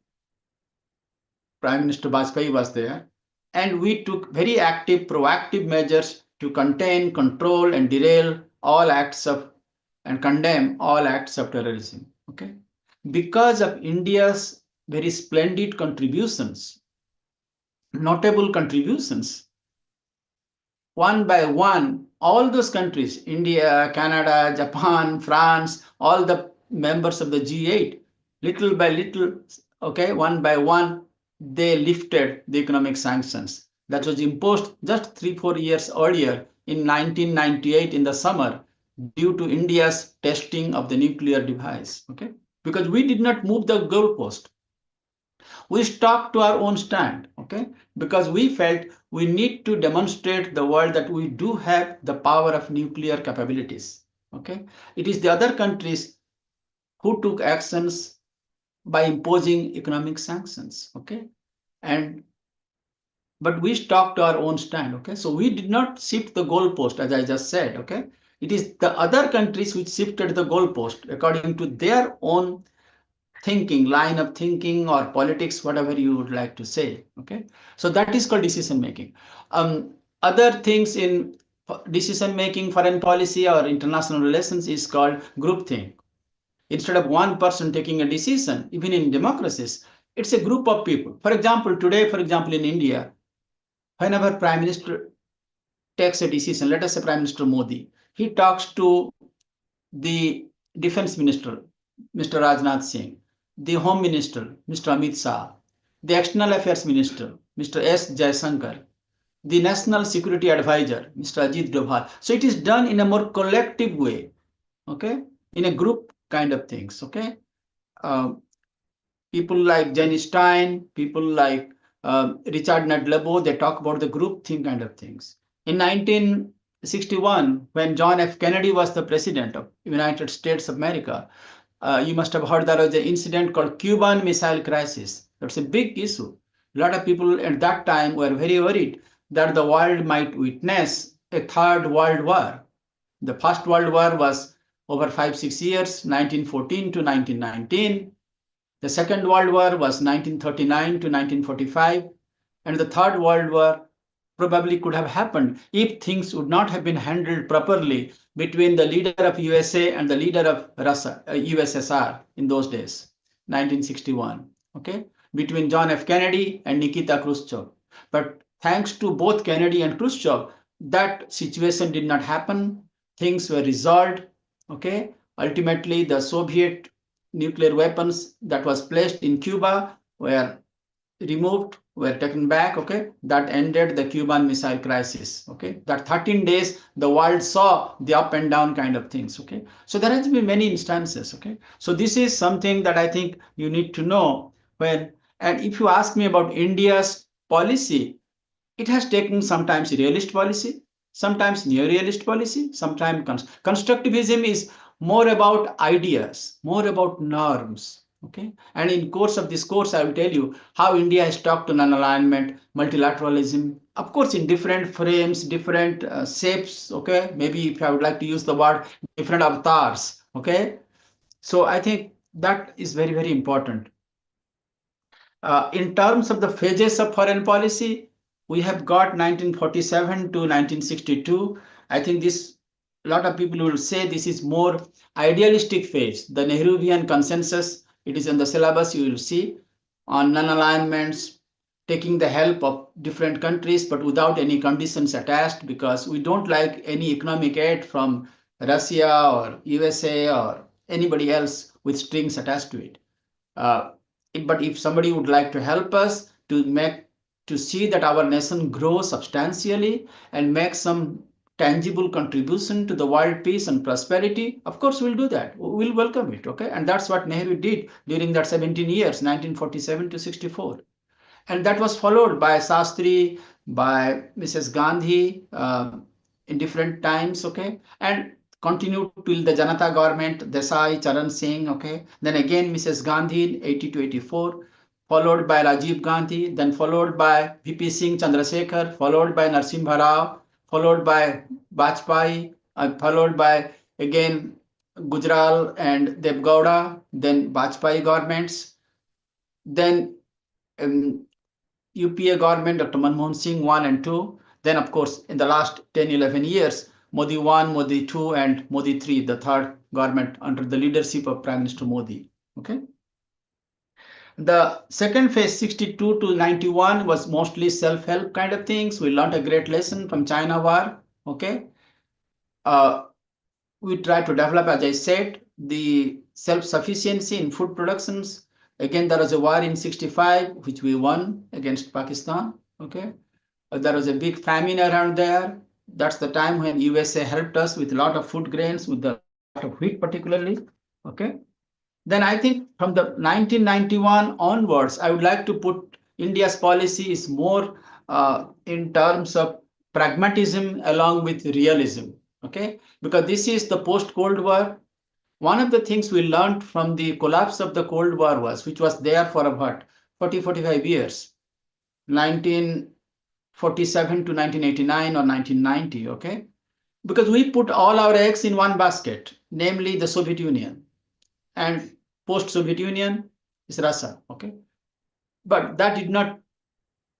Prime Minister Vajpayee was there. And we took very active, proactive measures to contain, control, and derail all acts of, and condemn all acts of terrorism, okay? Because of India's very splendid contributions, notable contributions, one by one, all those countries, India, Canada, Japan, France, all the members of the G8, little by little, okay, one by one, they lifted the economic sanctions that was imposed just 3-4 years earlier in 1998 in the summer due to India's testing of the nuclear device, okay? Because we did not move the goalpost. We stuck to our own stand, okay? Because we felt we need to demonstrate the world that we do have the power of nuclear capabilities, okay? It is the other countries who took actions by imposing economic sanctions, okay? But we stuck to our own stand, okay? So we did not shift the goalpost, as I just said, okay? It is the other countries which shifted the goalpost according to their own thinking, line of thinking or politics, whatever you would like to say, okay? So that is called decision making. Other things in decision making, foreign policy or international relations is called groupthink. Instead of one person taking a decision, even in democracies, it's a group of people. For example, today, in India, whenever Prime Minister takes a decision, let us say Prime Minister Modi, he talks to the Defense Minister, Mr. Rajnath Singh, the Home Minister, Mr. Amit Shah, the External Affairs Minister, Mr. S. Jaisankar, the National Security Advisor, Mr. Ajit Doval. So it is done in a more collective way, okay? In a group kind of things, okay? People like Jenny Stein, people like Richard Nadlebo, they talk about the group thing kind of things. In 1961, when John F. Kennedy was the president of the United States of America, you must have heard there was an incident called Cuban Missile Crisis. That's a big issue. A lot of people at that time were very worried that the world might witness a third world war. The First World War was over 5-6 years, 1914 to 1919. The Second World War was 1939 to 1945. And the Third World War probably could have happened if things would not have been handled properly between the leader of U.S.A. and the leader of Russia, USSR in those days, 1961, okay? Between John F. Kennedy and Nikita Khrushchev. But thanks to both Kennedy and Khrushchev, that situation did not happen. Things were resolved, okay? Ultimately, the Soviet nuclear weapons that was placed in Cuba were removed, were taken back, okay? That ended the Cuban Missile Crisis, okay? That 13 days, the world saw the up and down kind of things, okay? So there has been many instances, okay? So this is something that I think you need to know when, and if you ask me about India's policy, it has taken sometimes realist policy, sometimes neo-realist policy, sometimes constructivism is more about ideas, more about norms. Okay, and in course of this course, I will tell you how India has talked to non-alignment, multilateralism, of course, in different frames, different shapes. Okay, maybe if I would like to use the word, different avatars. Okay, so I think that is very, very important. In terms of the phases of foreign policy, we have got 1947 to 1962. I think this, a lot of people will say this is more idealistic phase. The Nehruvian consensus, it is in the syllabus, you will see, on non-alignments, taking the help of different countries, but without any conditions attached, because we don't like any economic aid from Russia or USA or anybody else with strings attached to it. But if somebody would like to help us to see that our nation grows substantially and make some tangible contribution to the world peace and prosperity, of course we'll do that. We'll welcome it, okay? And that's what Nehru did during that 17 years, 1947 to 64. And that was followed by Sastri, by Mrs. Gandhi in different times, okay? And continued till the Janata government, Desai, Charan Singh, okay? Then again Mrs. Gandhi in 80 to 84, followed by Rajiv Gandhi, then followed by VP Singh Chandrasekhar, followed by Narsimha Rao, followed by Vajpayee, followed by again Gujral and Dev Gowda, then Vajpayee governments, then UPA government, Dr. Manmohan Singh 1 and 2. Then, of course, in the last 10, 11 years, Modi 1, Modi 2, and Modi 3, the third government under the leadership of Prime Minister Modi. Okay. The second phase, 62 to 91, was mostly self-help kind of things. We learned a great lesson from China war. Okay. We try to develop, as I said, the self-sufficiency in food productions. Again, there was a war in 65, which we won against Pakistan. Okay, there was a big famine around there. That's the time when USA helped us with a lot of food grains, with a lot of wheat particularly. Okay, then I think from the 1991 onwards, I would like to put India's policy is more in terms of pragmatism along with realism. Okay, because this is the post-Cold War. One of the things we learned from the collapse of the Cold War was, which was there for about 40, 45 years, 1947 to 1989 or 1990, okay? Because we put all our eggs in one basket, namely the Soviet Union. And post-Soviet Union is Russia, okay? But that did not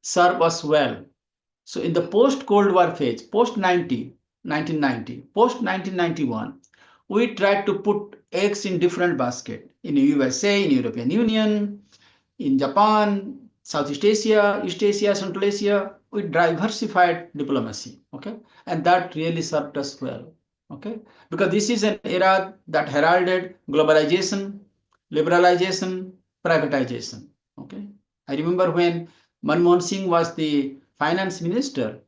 serve us well. So in the post-Cold War phase, post-1990, post-1991, we tried to put eggs in different basket in the USA, in European Union, in Japan, Southeast Asia, East Asia, Central Asia. We diversified diplomacy, okay? And that really served us well, okay? Because this is an era that heralded globalization, liberalization, privatization, okay? I remember when Manmohan Singh was the finance minister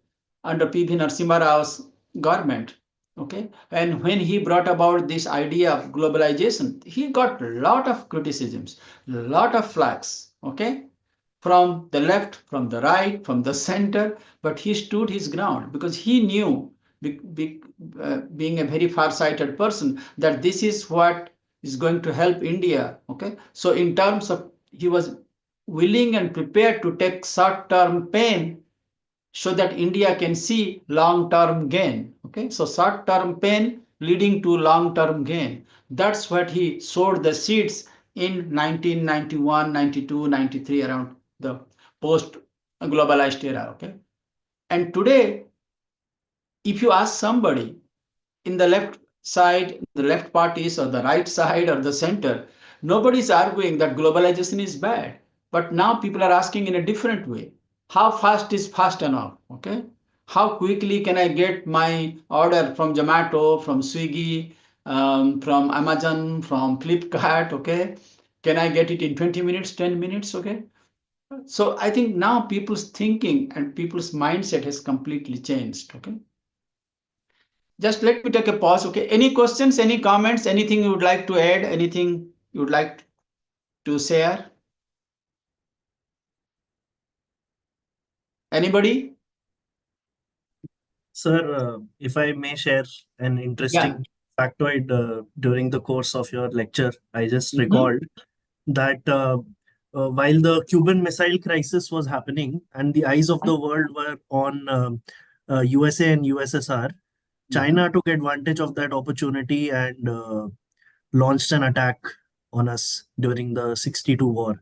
under P.V. Narasimha Rao's government, okay, and when he brought about this idea of globalization, he got a lot of criticisms, a lot of flags, okay, from the left, from the right, from the center, but he stood his ground because he knew, being a very far-sighted person, that this is what is going to help India, okay. So in terms of, he was willing and prepared to take short-term pain so that India can see long-term gain. Okay, so short-term pain leading to long-term gain. That's what he sowed the seeds in 1991, 92, 93, around the post-globalized era. Okay, and today, if you ask somebody in the left side, the left parties, or the right side, or the center, nobody's arguing that globalization is bad. But now people are asking in a different way. How fast is fast enough? Okay. How quickly can I get my order from Zomato, from Swiggy, from Amazon, from Flipkart? Okay. Can I get it in 20 minutes, 10 minutes? Okay. So I think now people's thinking and people's mindset has completely changed. Okay. Just let me take a pause. Okay. Any questions, any comments, anything you would like to add, anything you would like to share? Anybody? Sir, if I may share an interesting factoid during the course of your lecture, I just recalled that while the Cuban Missile Crisis was happening and the eyes of the world were on USA and USSR, China took advantage of that opportunity and launched an attack on us during the 62 war,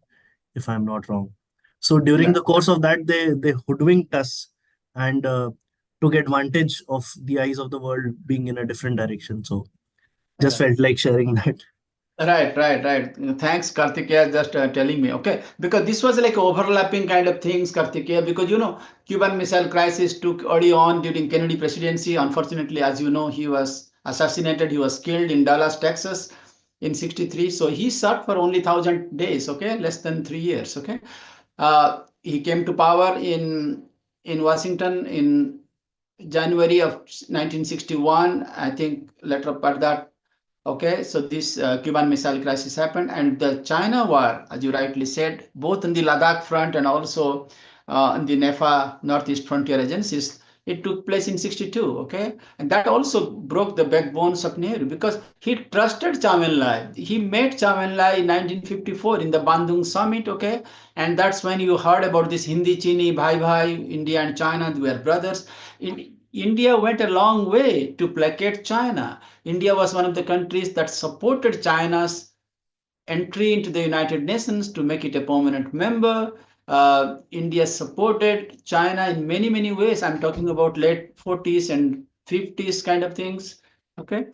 if I'm not wrong. So during the course of that, they hoodwinked us and took advantage of the eyes of the world being in a different direction. So just felt like sharing that. Right. Thanks, Kartikeya, just telling me. Okay, because this was like overlapping kind of things, Kartikeya, because Cuban Missile Crisis took early on during Kennedy presidency. Unfortunately, as you know, he was assassinated. He was killed in Dallas, Texas in 63. So he served for only 1,000 days, okay, less than 3 years, okay. He came to power in Washington in January of 1961, I think, later part that. Okay, so this Cuban Missile Crisis happened, and the China War, as you rightly said, both in the Ladakh front and also in the NEFA Northeast Frontier Agencies, it took place in 62. Okay, and that also broke the backbones of Nehru because he trusted Chow En-lai. He met Chow En-lai in 1954 in the Bandung Summit. Okay, and that's when you heard about this Hindi Chini Bhai Bhai, India and China, they were brothers. India went a long way to placate China. India was one of the countries that supported China's entry into the United Nations to make it a permanent member. India supported China in many, many ways. I'm talking about late 40s and 50s kind of things. Okay.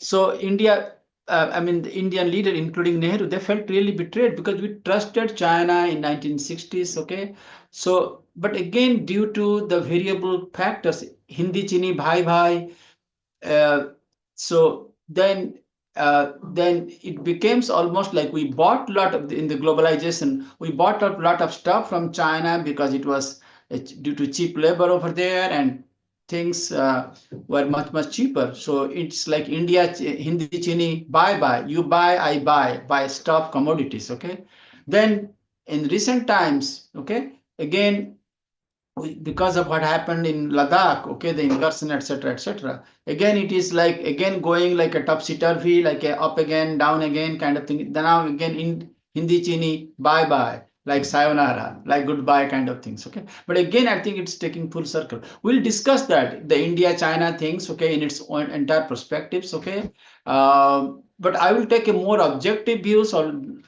So India, the Indian leader, including Nehru, they felt really betrayed because we trusted China in 1960s. Okay. So, but again, due to the variable factors, Hindi Chini Bhai Bhai, so then it becomes almost like we bought a lot of in the globalization. We bought a lot of stuff from China because it was due to cheap labor over there, and things were much cheaper. So it's like India Hindi Chini buy, you buy, I buy stuff, commodities. Okay, then in recent times, okay, again, because of what happened in Ladakh, okay, the incursion, etc. Again, it is like again going like a topsy-turvy, like a up again, down again kind of thing. Then now again in Hindi Chini, bye, like sayonara, like goodbye kind of things. Okay, but again, I think it's taking full circle. We'll discuss that the India-China things, okay, in its own entire perspectives. Okay, but I will take a more objective views on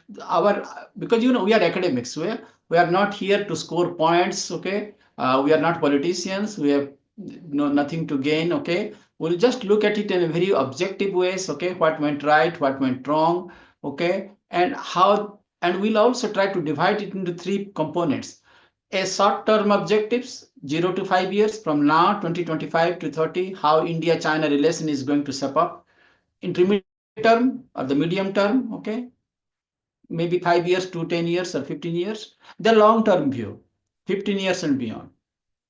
because we are academics. We are not here to score points. Okay. We are not politicians. We have nothing to gain. Okay, we'll just look at it in a very objective ways. Okay, what went right, what went wrong. Okay, and how, and we'll also try to divide it into 3 components: a short-term objectives, 0 to 5 years from now, 2025 to 30, how India-China relation is going to shape up; intermediate term or the medium term. Okay, maybe 5 years to 10 years or 15 years; the long-term view, 15 years and beyond.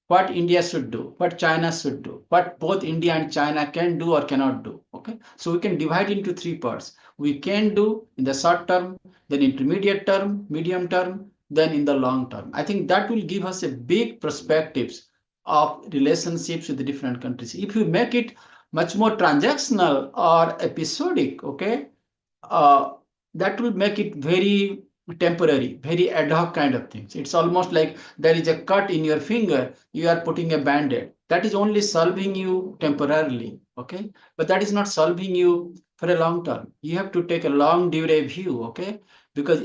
What India should do, what China should do, what both India and China can do or cannot do. Okay, so we can divide into 3 parts. We can do in the short term, then intermediate term, medium term, then in the long term. I think that will give us a big perspectives of relationships with the different countries. If you make it much more transactional or episodic, okay, that will make it very temporary, very ad hoc kind of things. It's almost like there is a cut in your finger, you are putting a band-aid. That is only solving you temporarily, okay? But that is not solving you for a long term. You have to take a long durée view, okay? Because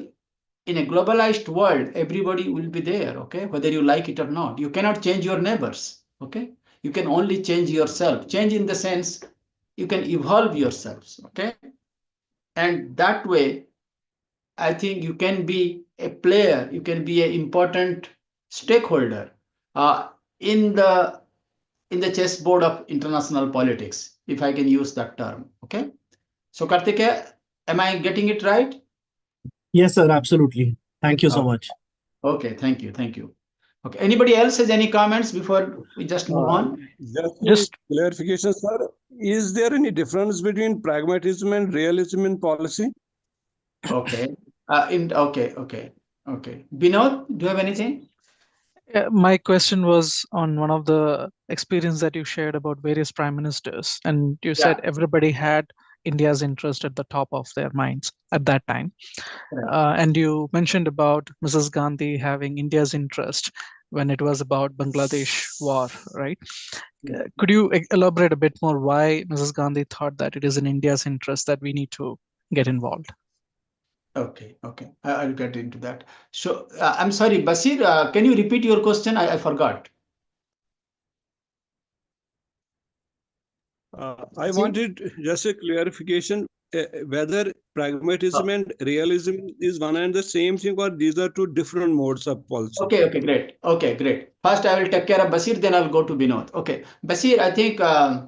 in a globalized world, everybody will be there, okay? Whether you like it or not. You cannot change your neighbors, okay? You can only change yourself. Change in the sense you can evolve yourselves, okay? And that way, I think you can be a player, you can be an important stakeholder in the chessboard of international politics, if I can use that term. Okay. So Kartikeya, am I getting it right? Yes, sir, absolutely. Thank you so much. Okay, thank you, thank you. Okay, anybody else has any comments before we just move on? Just clarification, sir. Is there any difference between pragmatism and realism in policy? Okay. Okay. Binod, do you have anything? My question was on one of the experience that you shared about various prime ministers, and you said everybody had India's interest at the top of their minds at that time. Right. And you mentioned about Mrs. Gandhi having India's interest when it was about Bangladesh war, right? Could you elaborate a bit more why Mrs. Gandhi thought that it is in India's interest that we need to get involved? Okay. I'll get into that. So I'm sorry, Basir, can you repeat your question? I forgot. I wanted just a clarification whether pragmatism and realism is one and the same thing, or these are two different modes of policy. Okay, great. First, I will take care of Basir, then I will go to Binod. Okay, Basir, I think,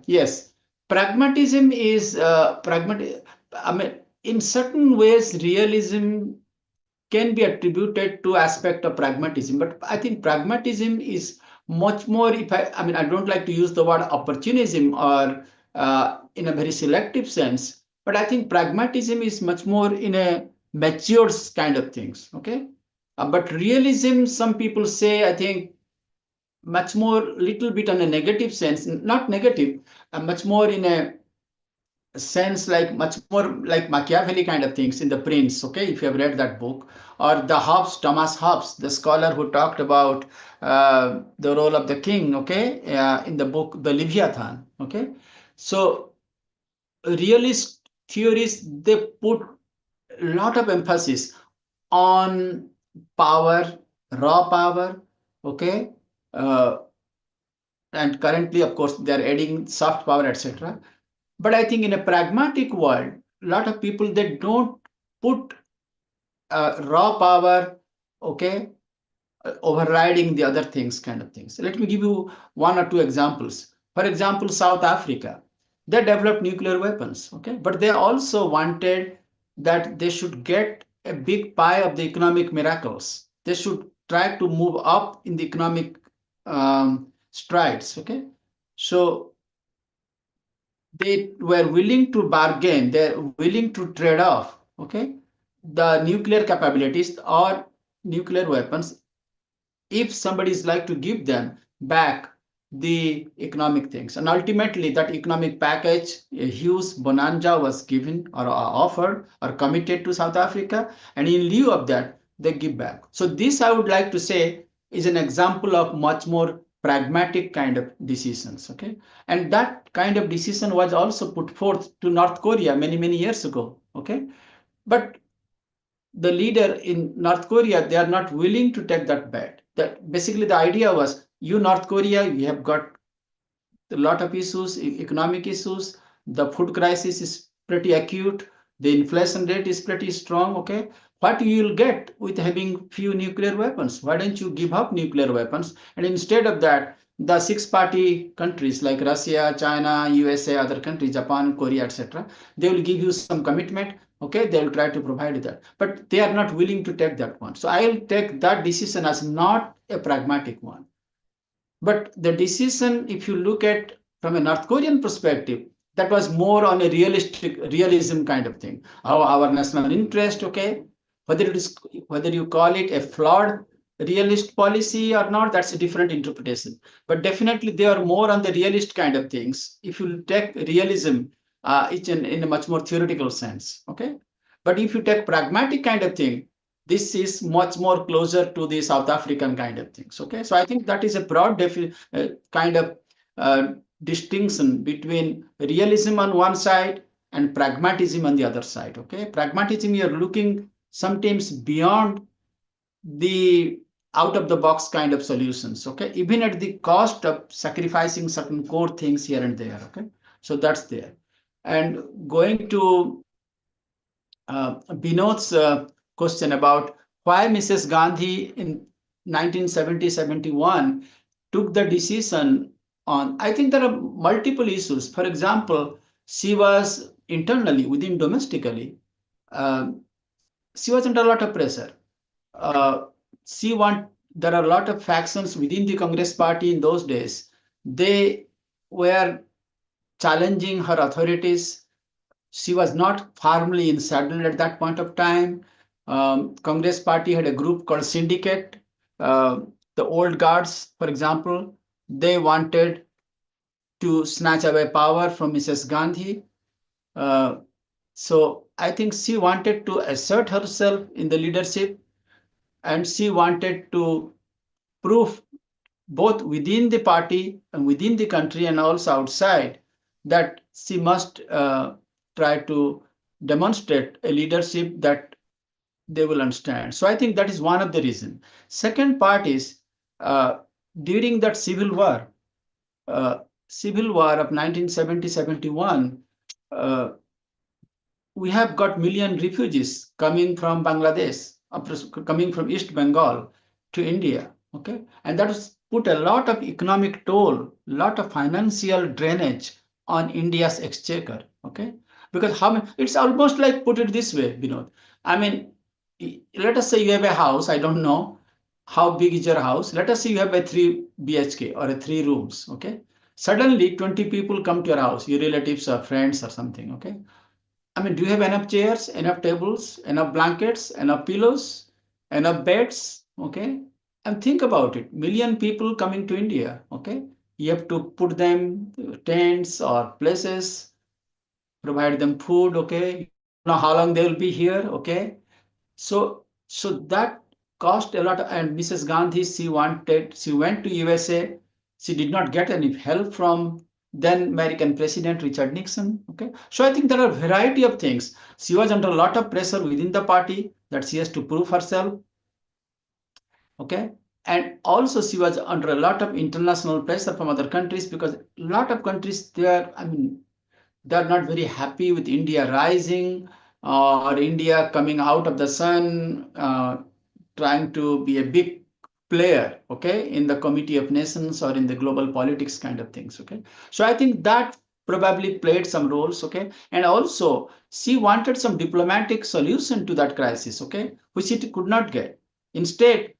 yes, pragmatism is pragmatic. I mean, in certain ways, realism can be attributed to aspect of pragmatism, but I think pragmatism is much more, I mean, I don't like to use the word opportunism or in a very selective sense, but I think pragmatism is much more in a mature kind of things, okay? But realism, some people say, I think, much more, little bit on a negative sense, not negative, much more in a sense like much more like Machiavelli kind of things in The Prince, okay, if you have read that book, or the Hobbes, Thomas Hobbes, the scholar who talked about the role of the king, okay, in the book The Leviathan, okay. So realist theories, they put a lot of emphasis on power, raw power, okay, and currently, of course, they are adding soft power, etc. But I think in a pragmatic world, a lot of people, they don't put raw power, okay, overriding the other things, kind of things. Let me give you one or two examples. For example, South Africa, they developed nuclear weapons, okay, but they also wanted that they should get a big pie of the economic miracles. They should try to move up in the economic strides, okay. So they were willing to bargain, they're willing to trade off, okay, the nuclear capabilities or nuclear weapons if somebody is like to give them back the economic things. And ultimately, that economic package, a huge bonanza was given or offered or committed to South Africa. And in lieu of that, they give back. So this, I would like to say, is an example of much more pragmatic kind of decisions, okay? And that kind of decision was also put forth to North Korea many, many years ago, okay? But the leader in North Korea, they are not willing to take that bet. That basically the idea was, you North Korea, you have got a lot of issues, economic issues. The food crisis is pretty acute. The inflation rate is pretty strong. Okay, what you will get with having few nuclear weapons? Why don't you give up nuclear weapons? And instead of that, the six-party countries like Russia, China, USA, other countries, Japan, Korea, etc., they will give you some commitment. Okay, they will try to provide that, but they are not willing to take that one. So I will take that decision as not a pragmatic one. But the decision, if you look at from a North Korean perspective, that was more on a realism kind of thing. Our national interest, okay, whether you call it a flawed realist policy or not, that's a different interpretation. But definitely they are more on the realist kind of things. If you take realism, it's in a much more theoretical sense, okay. But if you take pragmatic kind of thing, this is much more closer to the South African kind of things. Okay, so I think that is a broad kind of distinction between realism on one side and pragmatism on the other side. Okay, pragmatism, you're looking sometimes beyond the out of the box kind of solutions. Okay, even at the cost of sacrificing certain core things here and there. Okay, so that's there. And going to Binod's question about why Mrs. Gandhi in 1970-71 took the decision on, I think there are multiple issues. For example, she was internally, domestically, she was under a lot of pressure. there are a lot of factions within the Congress party in those days. They were challenging her authorities. She was not firmly in saddle at that point of time. Congress party had a group called Syndicate. The old guards, for example, they wanted to snatch away power from Mrs. Gandhi. So I think she wanted to assert herself in the leadership, and she wanted to prove both within the party and within the country and also outside that she must try to demonstrate a leadership that they will understand. So I think that is one of the reasons. Second part is during that civil war of 1970-71, we have got million refugees coming from Bangladesh, coming from East Bengal to India. Okay, and that has put a lot of economic toll, lot of financial drainage on India's exchequer. Okay, because it's almost like, put it this way, Vinod. I mean, let us say you have a house. I don't know how big is your house. Let us say you have a 3 BHK or a 3 rooms. Okay, suddenly 20 people come to your house, your relatives or friends or something. Okay, I mean, do you have enough chairs, enough tables, enough blankets, enough pillows, enough beds? Okay. And think about it. Million people coming to India. Okay. You have to put them tents or places, provide them food. Okay. You know how long they will be here. Okay. So that cost a lot. And Mrs. Gandhi, she went to USA. She did not get any help from then American President Richard Nixon. Okay, so I think there are a variety of things. She was under a lot of pressure within the party that she has to prove herself. Okay, and also she was under a lot of international pressure from other countries, because a lot of countries they're not very happy with India rising or India coming out of the sun, trying to be a big player, okay, in the Committee of Nations or in the global politics kind of things. Okay, so I think that probably played some roles. Okay, and also she wanted some diplomatic solution to that crisis. Okay, which it could not get. Instead,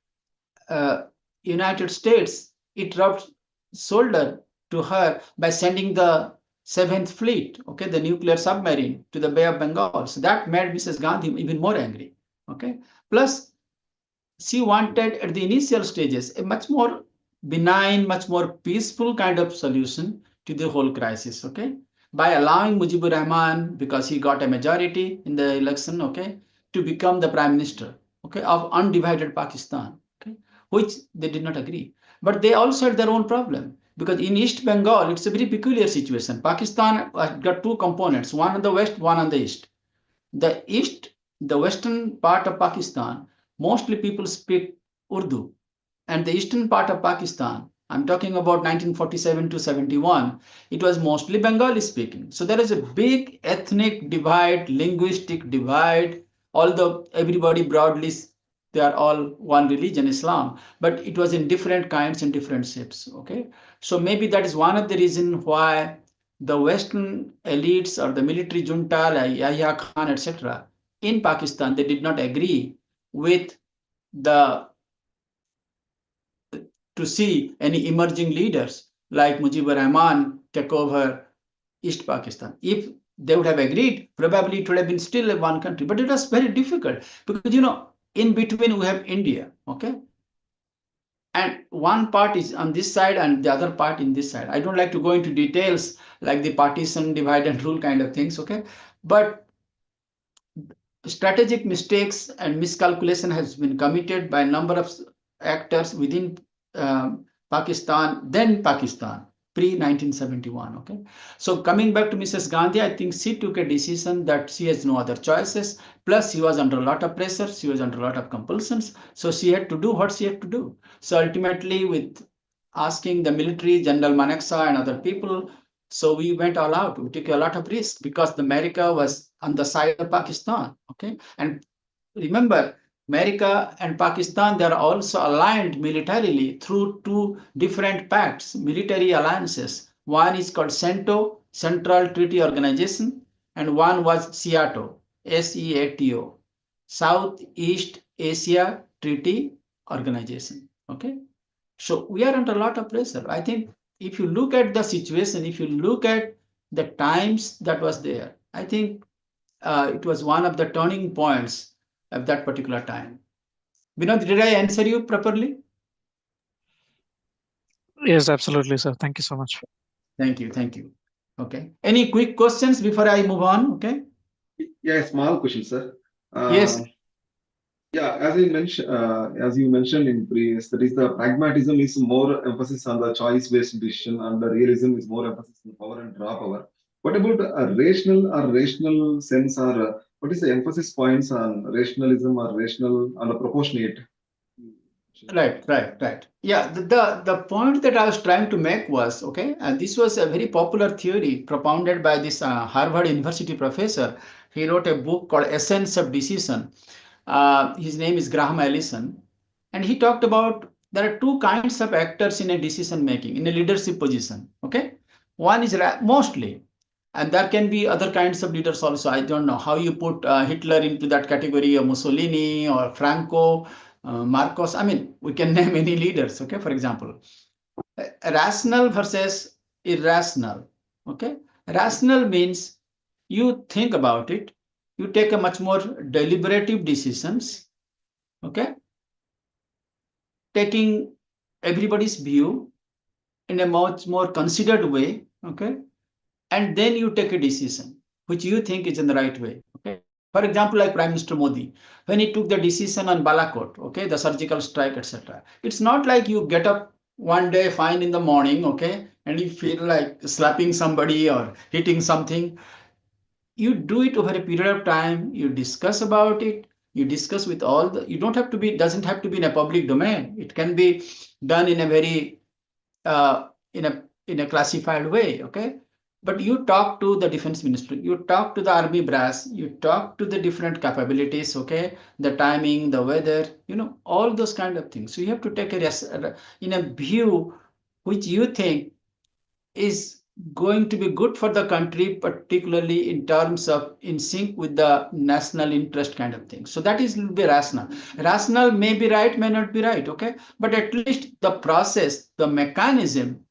United States, it rubbed shoulder to her by sending the 7th Fleet, okay, the nuclear submarine, to the Bay of Bengal. So that made Mrs. Gandhi even more angry. Okay, plus she wanted at the initial stages a much more benign, much more peaceful kind of solution to the whole crisis. Okay, by allowing Mujibur Rahman, because he got a majority in the election, okay, to become the prime minister, okay, of undivided Pakistan, okay, which they did not agree. But they also had their own problem, because in East Bengal, it's a very peculiar situation. Pakistan got 2 components, one on the west, one on the east. The western part of Pakistan, mostly people speak Urdu, and the eastern part of Pakistan, I'm talking about 1947 to 71, it was mostly Bengali speaking. So there is a big ethnic divide, linguistic divide, although everybody broadly, they are all one religion, Islam, but it was in different kinds and different shapes. Okay, so maybe that is one of the reasons why the Western elites or the military junta, like Yahya Khan, etc., in Pakistan, they did not agree with to see any emerging leaders like Mujibur Rahman take over East Pakistan. If they would have agreed, probably it would have been still one country. But it was very difficult because, in between we have India, okay? And one part is on this side and the other part in this side. I don't like to go into details like the partition, divide and rule kind of things, okay? But strategic mistakes and miscalculation has been committed by a number of actors within Pakistan, pre-1971, okay? So coming back to Mrs. Gandhi, I think she took a decision that she has no other choices. Plus, she was under a lot of pressure. She was under a lot of compulsions. So she had to do what she had to do. So ultimately, with asking the military, General Maneksa and other people, so we went all out. We took a lot of risk because America was on the side of Pakistan, okay? And remember, America and Pakistan, they are also aligned militarily through 2 different pacts, military alliances. One is called CENTO, Central Treaty Organization, and one was SEATO, SEATO, Southeast Asia Treaty organization. Okay, so we are under a lot of pressure. I think if you look at the situation, if you look at the times that was there, I think it was one of the turning points of that particular time. Vinod, did I answer you properly? Yes, absolutely, sir. Thank you so much. Thank you. Thank you. Okay. Any quick questions before I move on? Okay. Yeah, small question, sir. Yes. Yeah, as you mentioned in previous, that is the pragmatism is more emphasis on the choice-based decision, and the realism is more emphasis on power and raw power. What about a rational sense, or what is the emphasis points on rationalism or rational on the proportionate? Right. Yeah, the point that I was trying to make was, okay, and this was a very popular theory propounded by this Harvard University professor. He wrote a book called Essence of Decision. His name is Graham Allison. And he talked about there are two kinds of actors in a decision making, in a leadership position. Okay, one is mostly, and there can be other kinds of leaders also. I don't know how you put Hitler into that category, or Mussolini, or Franco, Marcos. I mean, we can name any leaders. Okay, for example, rational versus irrational. Okay, rational means you think about it, you take a much more deliberative decisions. Okay, taking everybody's view in a much more considered way, okay, and then you take a decision which you think is in the right way. Okay, for example, like Prime Minister Modi, when he took the decision on Balakot, okay, the surgical strike, etc. It's not like you get up one day fine in the morning, okay, and you feel like slapping somebody or hitting something. You do it over a period of time, you discuss about it, you discuss with all the, you don't have to be, doesn't have to be in a public domain, it can be done in a very in a classified way. Okay, but you talk to the defense ministry, you talk to the army brass, you talk to the different capabilities, okay, the timing, the weather, all those kind of things. So you have to take in a view which you think is going to be good for the country, particularly in terms of in sync with the national interest kind of thing. So that is will be rational. Rational may be right, may not be right, okay? But at least the process, the mechanism,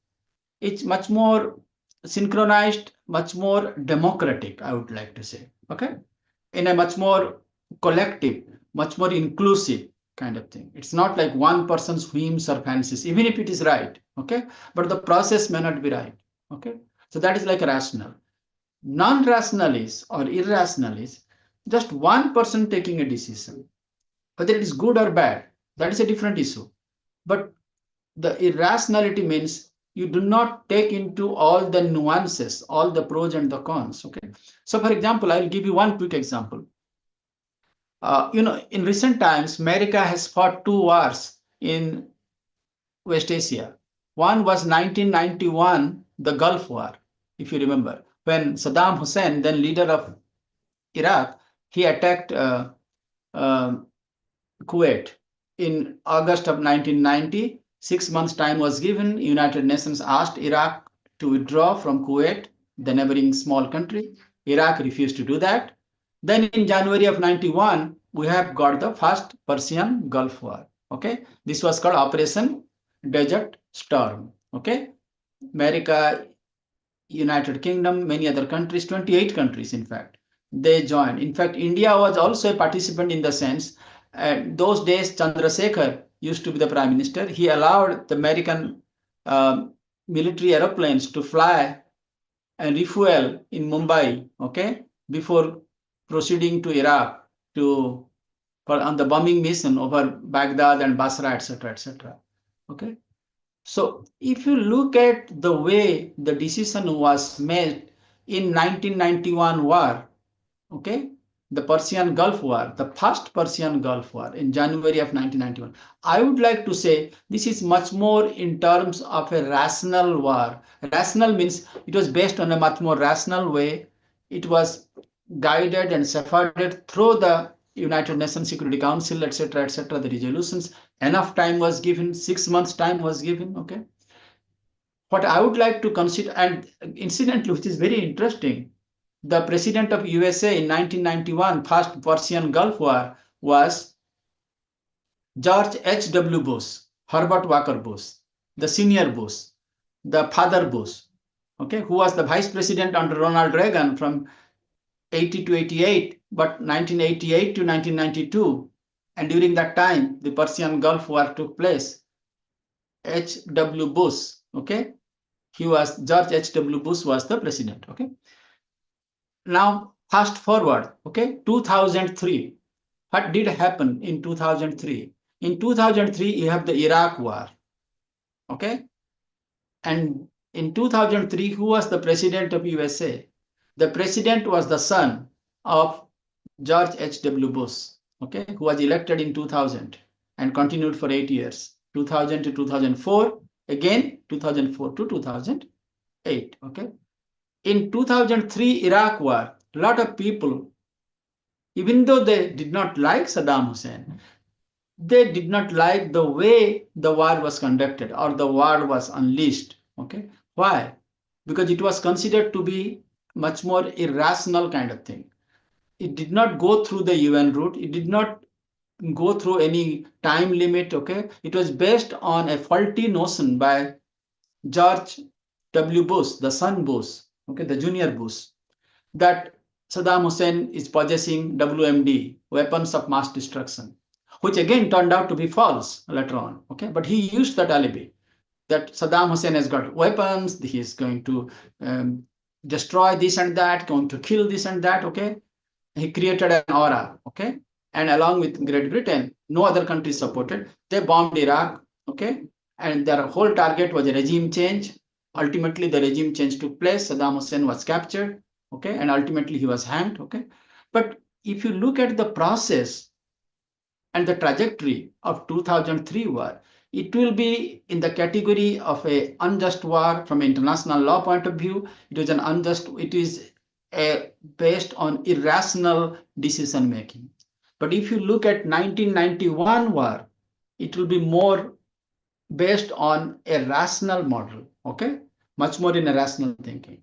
it's much more synchronized, much more democratic, I would like to say, okay? In a much more collective, much more inclusive kind of thing. It's not like one person's whims or fancies, even if it is right, okay? But the process may not be right, okay? So that is like a rational. Non-rational is, or irrational is, just one person taking a decision. Whether it is good or bad, that is a different issue. But the irrationality means you do not take into all the nuances, all the pros and the cons, okay? So for example, I'll give you one quick example. In recent times, America has fought two wars in West Asia. One was 1991, the Gulf War, if you remember, when Saddam Hussein, then leader of Iraq, he attacked Kuwait in August of 1990. 6 months time was given. United Nations asked Iraq to withdraw from Kuwait, the neighboring small country. Iraq refused to do that. Then in January of 91, we have got the first Persian Gulf War. Okay, this was called Operation Desert Storm. Okay, America, United Kingdom, many other countries, 28 countries, in fact, they joined. In fact, India was also a participant in the sense. Those days, Chandrasekhar used to be the prime minister. He allowed the American military aeroplanes to fly and refuel in Mumbai, okay, before proceeding to Iraq on the bombing mission over Baghdad and Basra, etc., etc. Okay. So if you look at the way the decision was made in 1991 war, okay, the Persian Gulf War, the first Persian Gulf War in January of 1991, I would like to say this is much more in terms of a rational war. Rational means it was based on a much more rational way. It was guided and shepherded through the United Nations Security Council, etc., the resolutions. Enough time was given, 6 months time was given, okay. What I would like to consider, and incidentally, which is very interesting, the president of U.S.A. in 1991, first Persian Gulf War, was George H.W. Bush, Herbert Walker Bush, the senior Bush, the father Bush, okay, who was the vice president under Ronald Reagan from 80 to 88, but 1988 to 1992, and during that time, the Persian Gulf War took place. H.W. Bush, okay, George H.W. Bush was the president, okay. Now, fast forward, okay, 2003. What did happen in 2003? In 2003, you have the Iraq War, okay? And in 2003, who was the president of USA? The president was the son of George H.W. Bush, okay, who was elected in 2000 and continued for 8 years, 2000 to 2004, again 2004 to 2008, okay? In 2003 Iraq War, a lot of people, even though they did not like Saddam Hussein, they did not like the way the war was conducted or the war was unleashed. Okay, why? Because it was considered to be much more irrational kind of thing. It did not go through the UN route. It did not go through any time limit. Okay, it was based on a faulty notion by George W. Bush, the son Bush, okay, the junior Bush, that Saddam Hussein is possessing WMD, weapons of mass destruction, which again turned out to be false later on. Okay, but he used that alibi that Saddam Hussein has got weapons, he is going to destroy this and that, going to kill this and that. Okay, he created an aura. Okay, and along with Great Britain, no other country supported. They bombed Iraq. Okay, and their whole target was a regime change. Ultimately, the regime change took place. Saddam Hussein was captured. Okay, and ultimately he was hanged. Okay, but if you look at the process and the trajectory of 2003 war, it will be in the category of a unjust war from an international law point of view. It is an unjust. It is based on irrational decision making. But if you look at 1991 war, it will be more based on a rational model. Okay, much more in a rational thinking.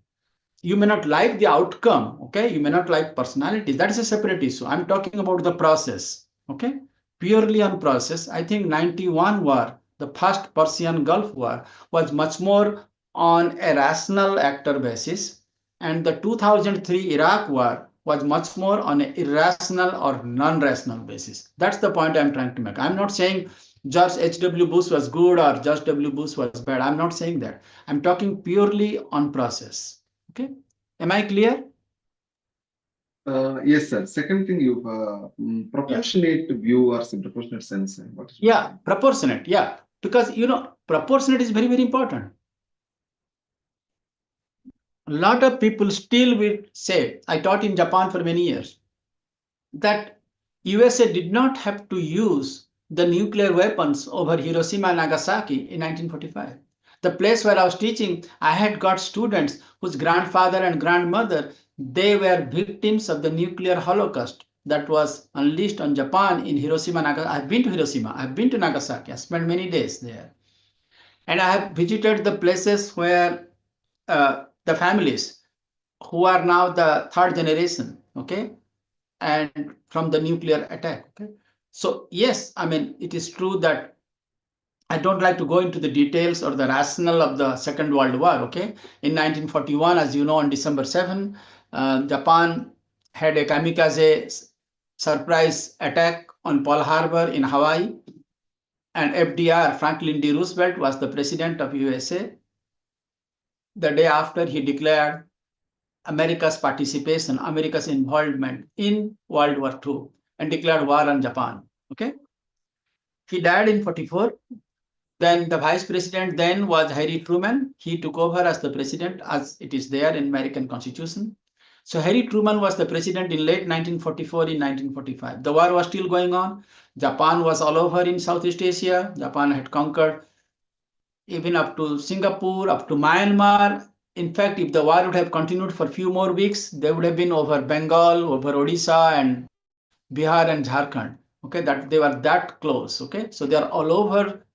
You may not like the outcome, okay? You may not like personality. That is a separate issue. I'm talking about the process, okay? Purely on process. I think 91 war, the first Persian Gulf War, was much more on a rational actor basis. And the 2003 Iraq War was much more on an irrational or non-rational basis. That's the point I'm trying to make. I'm not saying George H.W. Bush was good or George W. Bush was bad. I'm not saying that. I'm talking purely on process. Okay, am I clear? Yes, sir. Second thing, you proportionate view or some proportionate sense. What is Proportionate. Yeah, because proportionate is very, very important. A lot of people still will say, I taught in Japan for many years, that USA did not have to use the nuclear weapons over Hiroshima and Nagasaki in 1945. The place where I was teaching, I had got students whose grandfather and grandmother, they were victims of the nuclear holocaust that was unleashed on Japan in Hiroshima and Nagasaki. I've been to Hiroshima, I've been to Nagasaki, I spent many days there. And I have visited the places where the families who are now the third generation, okay, and from the nuclear attack. Okay, so yes, I mean, it is true that I don't like to go into the details or the rationale of the Second World War. Okay, in 1941, as you know, on December 7, Japan had a kamikaze surprise attack on Pearl Harbor in Hawaii, and FDR, Franklin D. Roosevelt, was the president of USA. The day after, he declared America's participation, America's involvement in World War II, and declared war on Japan. Okay, he died in 44. Then the vice president then was Harry Truman. He took over as the president, as it is there in American Constitution. So Harry Truman was the president in late 1944, in 1945. The war was still going on. Japan was all over in Southeast Asia. Japan had conquered even up to Singapore, up to Myanmar. In fact, if the war would have continued for a few more weeks, they would have been over Bengal, over Odisha, and Bihar and Jharkhand. Okay, that they were that close. Okay, so they are all over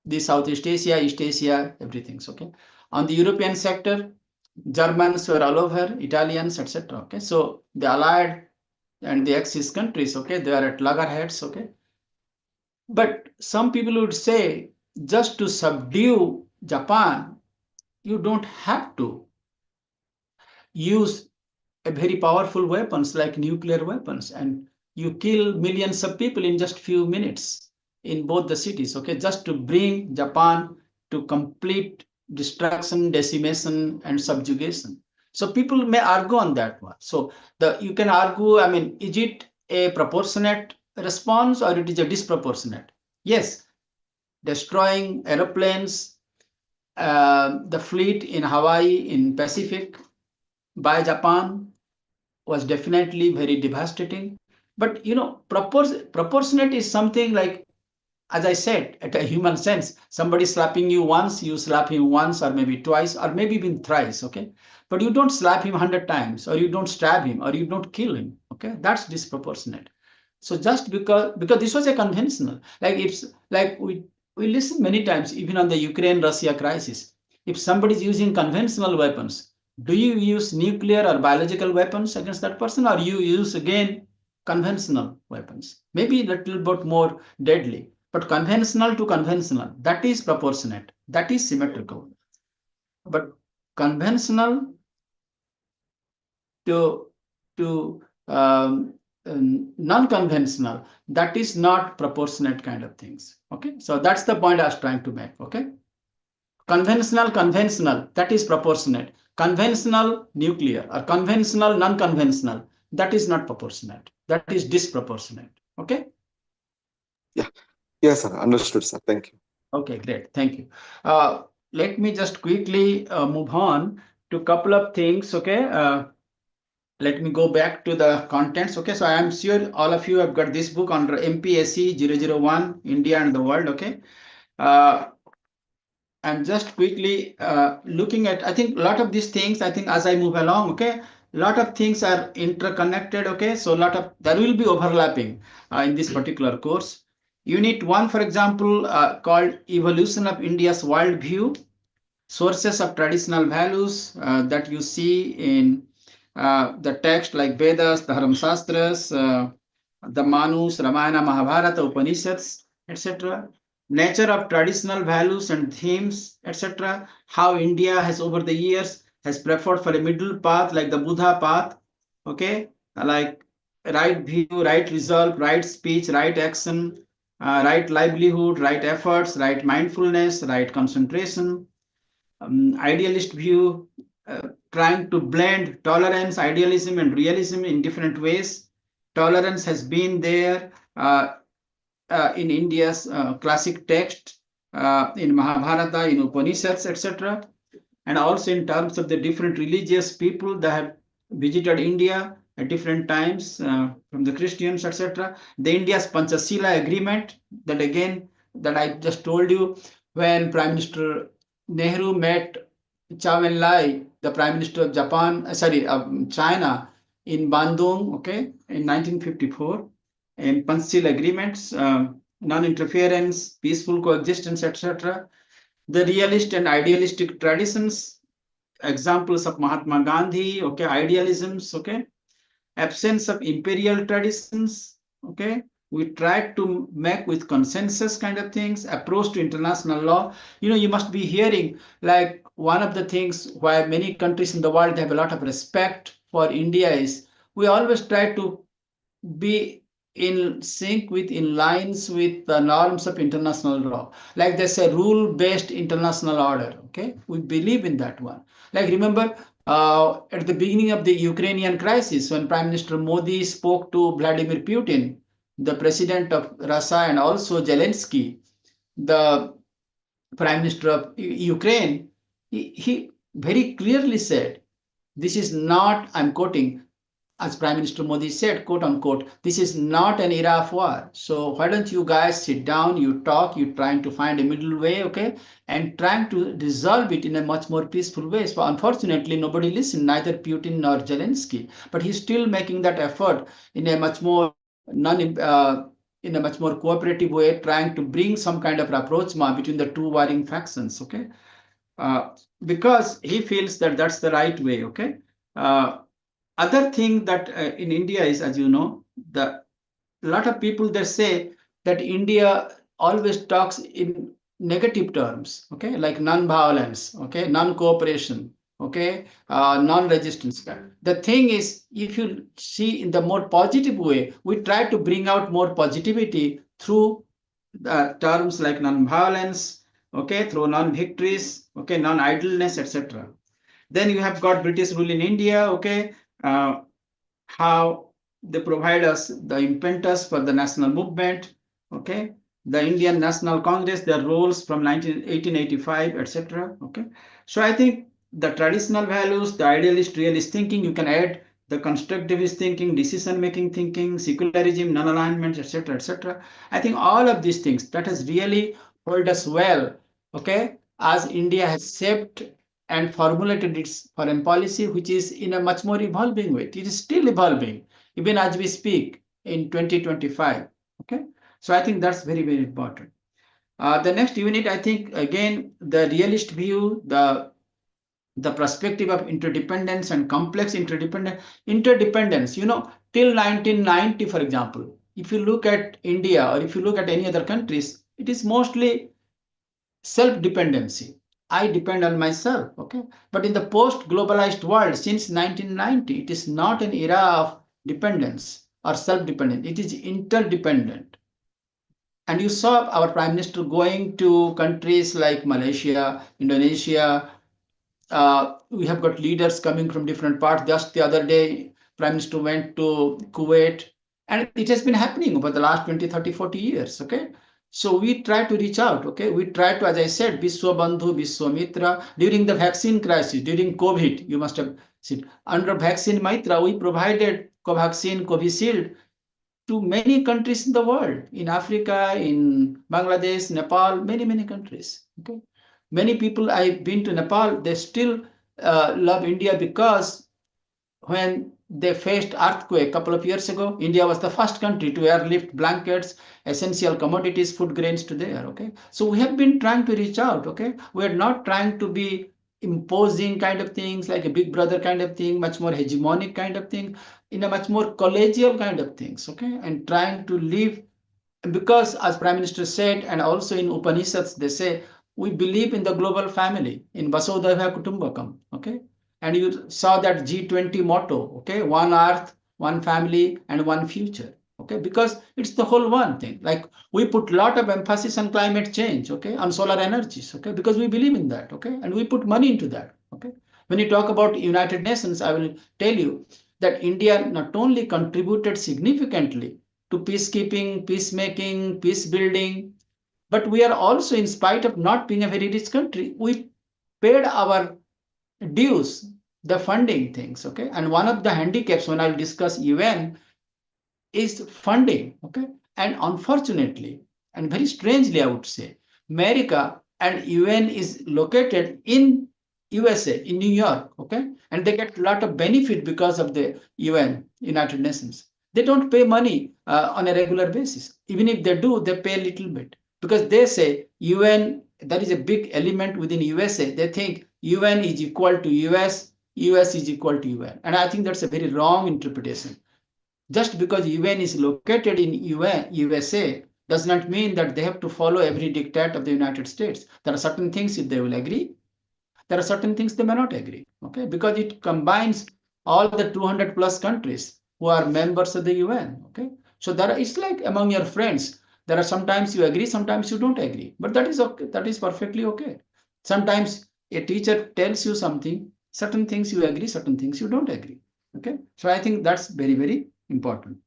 the Southeast Asia, East Asia, everything. Okay, on the European sector, Germans were all over, Italians, etc. Okay, so the Allied and the Axis countries, okay, they are at loggerheads. Okay, But some people would say, just to subdue Japan, you don't have to use a very powerful weapons like nuclear weapons, and you kill millions of people in just few minutes in both the cities, okay, just to bring Japan to complete destruction, decimation, and subjugation. So people may argue on that one. So you can argue, I mean, is it a proportionate response or it is a disproportionate? Yes, destroying aeroplanes, the fleet in Hawaii, in Pacific by Japan was definitely very devastating. But proportionate is something like, as I said, at a human sense, somebody slapping you once, you slap him once or maybe twice or maybe even thrice, okay? But you don't slap him 100 times, or you don't stab him, or you don't kill him, okay? That's disproportionate. So just because this was a conventional, like it's like we listen many times, even on the Ukraine-Russia crisis, if somebody is using conventional weapons, do you use nuclear or biological weapons against that person, or you use again conventional weapons? Maybe a little bit more deadly, but conventional to conventional, that is proportionate, that is symmetrical. But conventional to non-conventional, that is not proportionate kind of things. Okay, so that's the point I was trying to make. Okay, conventional, that is proportionate. Conventional nuclear or conventional non-conventional, that is not proportionate. That is disproportionate. Okay. Yeah. Yes, sir. Understood, sir. Thank you. Okay, great. Thank you. Let me just quickly move on to a couple of things. Okay. Let me go back to the contents. Okay, so I am sure all of you have got this book on MPSE-001, India and the World. Okay, I'm just quickly looking at, I think a lot of these things, I think as I move along, okay, a lot of things are interconnected. Okay, so there will be overlapping in this particular course. Unit 1, for example, called Evolution of India's Worldview, sources of traditional values that you see in the text like Vedas, the Dharma Shastras, the Manus, Ramayana, Mahabharata, Upanishads, etc. Nature of traditional values and themes, etc. How India has over the years has preferred for a middle path like the Buddha path, okay, like right view, right resolve, right speech, right action, right livelihood, right efforts, right mindfulness, right concentration. Idealist view, trying to blend tolerance, idealism, and realism in different ways. Tolerance has been there in India's classic text, in Mahabharata, in Upanishads, etc. And also in terms of the different religious people that have visited India at different times, from the Christians, etc. The India's Panchashila agreement, that again, that I just told you, when Prime Minister Nehru met Chow En-lai, the Prime Minister of China, in Bandung, okay, in 1954, and Panchashila agreements, non-interference, peaceful coexistence, etc. The realist and idealistic traditions, examples of Mahatma Gandhi, okay, idealisms, okay, absence of imperial traditions, okay, we tried to make with consensus kind of things, approach to international law. You must be hearing, like, one of the things why many countries in the world have a lot of respect for India is we always try to be in sync with, in lines with the norms of international law. Like there's a rule-based international order, okay? We believe in that one. Like remember, at the beginning of the Ukrainian crisis, when Prime Minister Modi spoke to Vladimir Putin, the president of Russia, and also Zelensky, the Prime Minister of Ukraine, he very clearly said, this is not, I'm quoting, as Prime Minister Modi said, quote unquote, this is not an era of war. So why don't you guys sit down, you talk, you trying to find a middle way, okay, and trying to resolve it in a much more peaceful way. So unfortunately, nobody listened, neither Putin nor Zelensky, but he's still making that effort in a much more in a much more cooperative way, trying to bring some kind of rapprochement between the two warring factions, okay, because he feels that that's the right way, okay. Other thing that in India is, as you know, a lot of people, they say that India always talks in negative terms, okay, like non-violence, okay, non-cooperation, okay, non-resistance. The thing is, if you see in the more positive way, we try to bring out more positivity through terms like non-violence, okay, through non-victories, okay, non-idleness, etc. Then you have got British rule in India, okay, how they provide us the impetus for the national movement, okay, the Indian National Congress, their roles from 1885, etc. Okay, so I think the traditional values, the idealist, realist thinking, you can add the constructivist thinking, decision-making thinking, secularism, non-alignment, etc., etc. I think all of these things that has really hold us well, okay, as India has shaped and formulated its foreign policy, which is in a much more evolving way. It is still evolving, even as we speak in 2025. Okay, so I think that's very, very important. The next unit, I think, again, the realist view, the perspective of interdependence and complex interdependence. You know, till 1990, for example, if you look at India or if you look at any other countries, it is mostly self-dependency. I depend on myself, okay? But in the post-globalized world, since 1990, it is not an era of dependence or self-dependent. It is interdependent. And you saw our Prime Minister going to countries like Malaysia, Indonesia. We have got leaders coming from different parts. Just the other day, Prime Minister went to Kuwait. And it has been happening over the last 20, 30, 40 years, okay? So we try to reach out, okay? We try to, as I said, Vishwa Bandhu, Vishwa Mitra. During the vaccine crisis, during COVID, you must have seen, under Vaccine Mitra, we provided Covaxin, Covishield to many countries in the world, in Africa, in Bangladesh, Nepal, many, many countries, okay? Many people, I've been to Nepal, they still love India because when they faced earthquake a couple of years ago, India was the first country to airlift blankets, essential commodities, food grains to there, okay? So we have been trying to reach out, okay? We're not trying to be imposing kind of things, like a big brother kind of thing, much more hegemonic kind of thing, in a much more collegial kind of things, okay? And trying to live, because as Prime Minister said, and also in Upanishads, they say, we believe in the global family, in Vasudhaiva Kutumbakam, okay? And you saw that G20 motto, okay? One earth, one family, and one future, okay? Because it's the whole one thing. Like, we put a lot of emphasis on climate change, okay? On solar energies, okay? Because we believe in that, okay? And we put money into that, okay? When you talk about United Nations, I will tell you that India not only contributed significantly to peacekeeping, peacemaking, peace building, but we are also, in spite of not being a very rich country, we paid our dues, the funding things, okay? And one of the handicaps when I'll discuss UN is funding, okay? And unfortunately, and very strangely, I would say, America and UN is located in USA, in New York, okay? And they get a lot of benefit because of the UN, United Nations. They don't pay money on a regular basis. Even if they do, they pay a little bit. Because they say UN, that is a big element within USA. They think UN is equal to US, US is equal to UN. And I think that's a very wrong interpretation. Just because UN is located in USA does not mean that they have to follow every diktat of the United States. There are certain things that they will agree. There are certain things they may not agree, okay? Because it combines all the 200 plus countries who are members of the UN, okay? So it's like among your friends. There are sometimes you agree, sometimes you don't agree, but that is okay. That is perfectly okay. Sometimes a teacher tells you something, certain things you agree, certain things you don't agree, okay? So I think that's very, very important.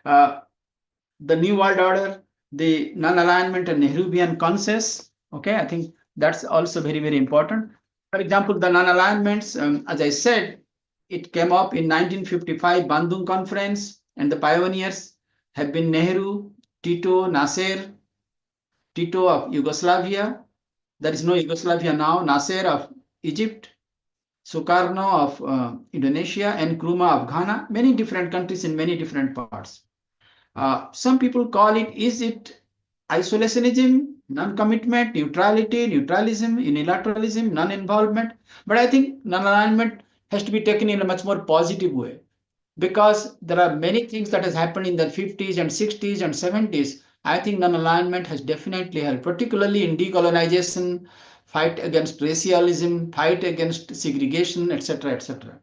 The New World Order, the non-alignment and Nehruvian consensus, okay? I think that's also very, very important. For example, the non-alignments, as I said, it came up in 1955 Bandung Conference, and the pioneers have been Nehru, Tito, Nasser, Tito of Yugoslavia. There is no Yugoslavia now. Nasser of Egypt, Sukarno of Indonesia, and Nkrumah of Ghana. Many different countries in many different parts. Some people call it, is it isolationism, non-commitment, neutrality, neutralism, unilateralism, non-involvement? But I think non-alignment has to be taken in a much more positive way. because there are many things that has happened in the 50s and 60s and 70s. I think non-alignment has definitely helped, particularly in decolonization, fight against racialism, fight against segregation, etc., etc.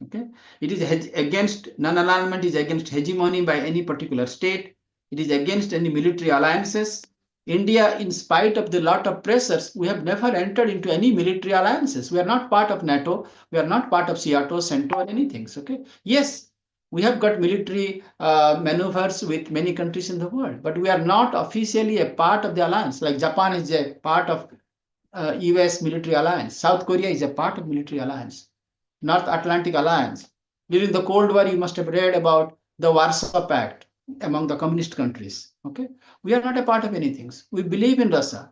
Okay, it is against non-alignment is against hegemony by any particular state. It is against any military alliances. India, in spite of the lot of pressures, we have never entered into any military alliances. We are not part of NATO. We are not part of SEATO, CENTO, or anything. Okay. Yes, we have got military maneuvers with many countries in the world, but we are not officially a part of the alliance. Like Japan is a part of U.S. military alliance. South Korea is a part of military alliance. North Atlantic Alliance. During the Cold War, you must have read about the Warsaw Pact among the communist countries. Okay, we are not a part of anything. We believe in Russia.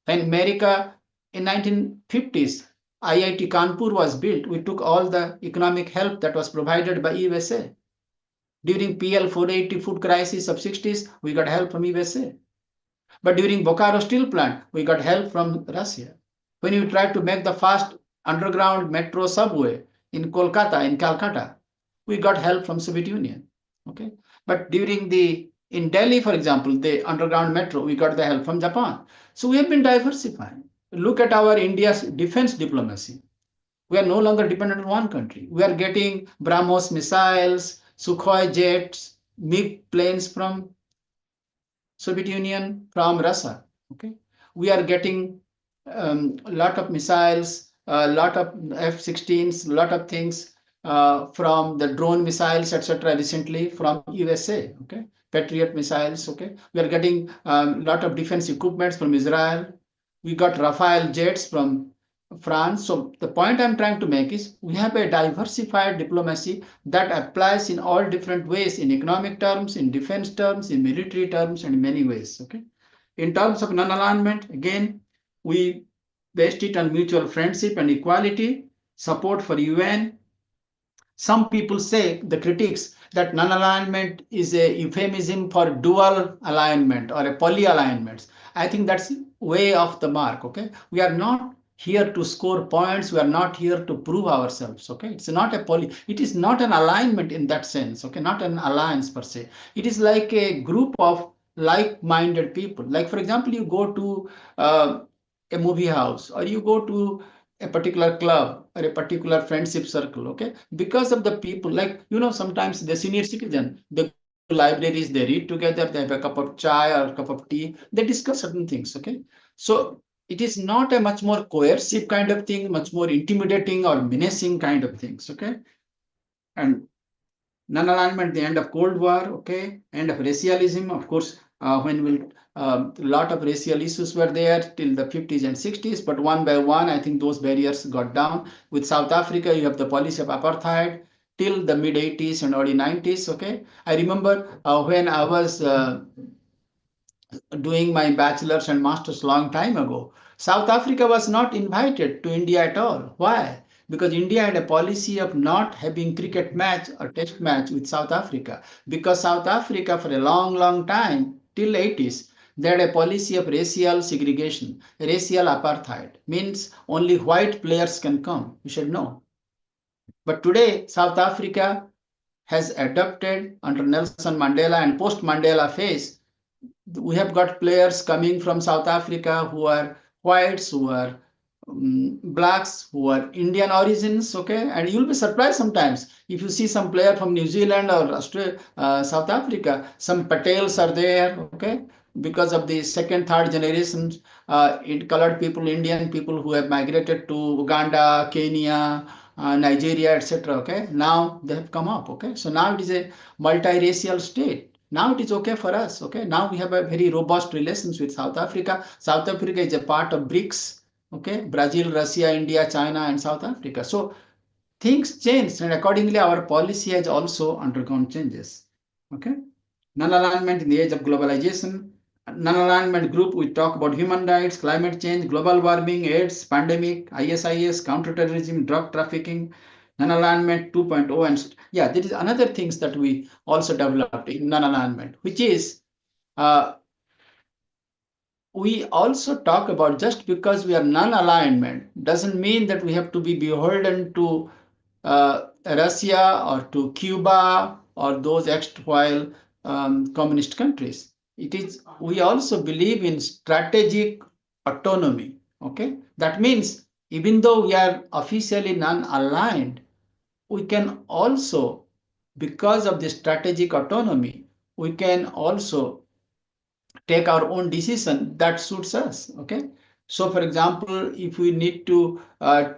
When America in 1950s, IIT Kanpur was built, we took all the economic help that was provided by U.S.A. During PL 480 food crisis of 60s, we got help from U.S.A. But during Bokaro steel plant, we got help from Russia. When you tried to make the fast underground metro subway in Kolkata, in Calcutta, we got help from Soviet Union. Okay, but in Delhi, for example, the underground metro, we got the help from Japan. So we have been diversifying. Look at our India's defense diplomacy. We are no longer dependent on one country. We are getting BrahMos missiles, Sukhoi jets, MiG planes from Soviet Union, from Russia. Okay, we are getting a lot of missiles, a lot of F-16s, a lot of things from the drone missiles, etc. recently from U.S.A. Okay, Patriot missiles. Okay, we are getting a lot of defense equipments from Israel. We got Rafale jets from France. So the point I'm trying to make is we have a diversified diplomacy that applies in all different ways, in economic terms, in defense terms, in military terms, and in many ways. Okay. In terms of non-alignment, again, we based it on mutual friendship and equality, support for UN. Some people say, the critics, that non-alignment is a euphemism for dual alignment or a poly-alignment. I think that's way off the mark. Okay, we are not here to score points. We are not here to prove ourselves. Okay, it's not a it is not an alignment in that sense. Okay, not an alliance per se. It is like a group of like-minded people. Like, for example, you go to a movie house, or you go to a particular club or a particular friendship circle. Okay, because of the people, like, sometimes the senior citizen, they go to libraries, they read together, they have a cup of chai or a cup of tea, they discuss certain things. Okay, so it is not a much more coercive kind of thing, much more intimidating or menacing kind of things. Okay, and non-alignment, the end of Cold War. Okay, end of racialism, of course. When a lot of racial issues were there till the 50s and 60s, but one by one, I think those barriers got down. With South Africa, you have the policy of apartheid till the mid 80s and early 90s. Okay, I remember when I was doing my bachelor's and master's long time ago, South Africa was not invited to India at all. Why? Because India had a policy of not having cricket match or test match with South Africa. Because South Africa, for a long, long time, till 80s, they had a policy of racial segregation, racial apartheid. Means only white players can come. You should know. But today, South Africa has adopted, under Nelson Mandela and post-Mandela phase, we have got players coming from South Africa who are whites, who are blacks, who are Indian origins. Okay, and you'll be surprised sometimes if you see some player from New Zealand or Australia, South Africa. Some Patels are there. Okay, because of the second, third generations, colored people, Indian people who have migrated to Uganda, Kenya, Nigeria, etc. Okay, now they have come up. Okay, so now it is a multiracial state. Now it is okay for us. Okay, now we have a very robust relations with South Africa. South Africa is a part of BRICS. Okay, Brazil, Russia, India, China, and South Africa. So things changed, and accordingly, our policy has also undergone changes. Okay, non-alignment in the age of globalization. Non-alignment group, we talk about human rights, climate change, global warming, AIDS, pandemic, ISIS, counterterrorism, drug trafficking, non-alignment 2.0, and yeah, there is another things that we also developed in non-alignment, which is we also talk about, just because we are non-alignment doesn't mean that we have to be beholden to Russia or to Cuba or those erstwhile communist countries. It is, we also believe in strategic autonomy. Okay, that means even though we are officially non-aligned, we can also, because of the strategic autonomy, we can also take our own decision that suits us. Okay, so for example, if we need to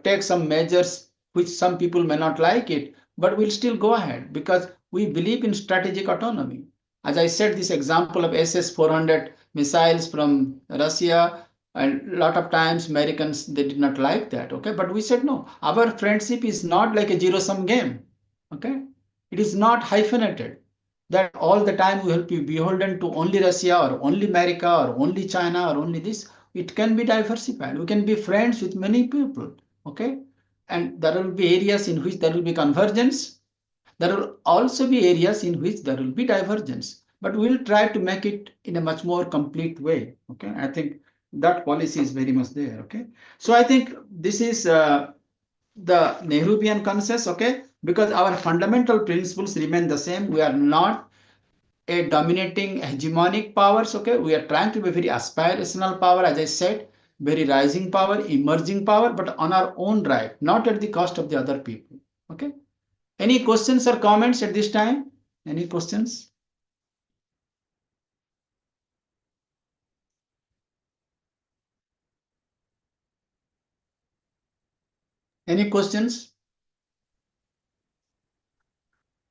take some measures which some people may not like it, but we'll still go ahead because we believe in strategic autonomy. As I said, this example of SS-400 missiles from Russia, and a lot of times Americans, they did not like that. Okay, but we said no, our friendship is not like a zero-sum game. Okay, it is not hyphenated that all the time we will be beholden to only Russia or only America or only China or only this. It can be diversified. We can be friends with many people. Okay. And there will be areas in which there will be convergence. There will also be areas in which there will be divergence. But we'll try to make it in a much more complete way. Okay. I think that policy is very much there. Okay. So I think this is the Nehruvian consensus. Okay. Because our fundamental principles remain the same. We are not a dominating hegemonic powers. Okay, we are trying to be very aspirational power, as I said, very rising power, emerging power, but on our own right, not at the cost of the other people. Okay, any questions or comments at this time? Any questions? Any questions?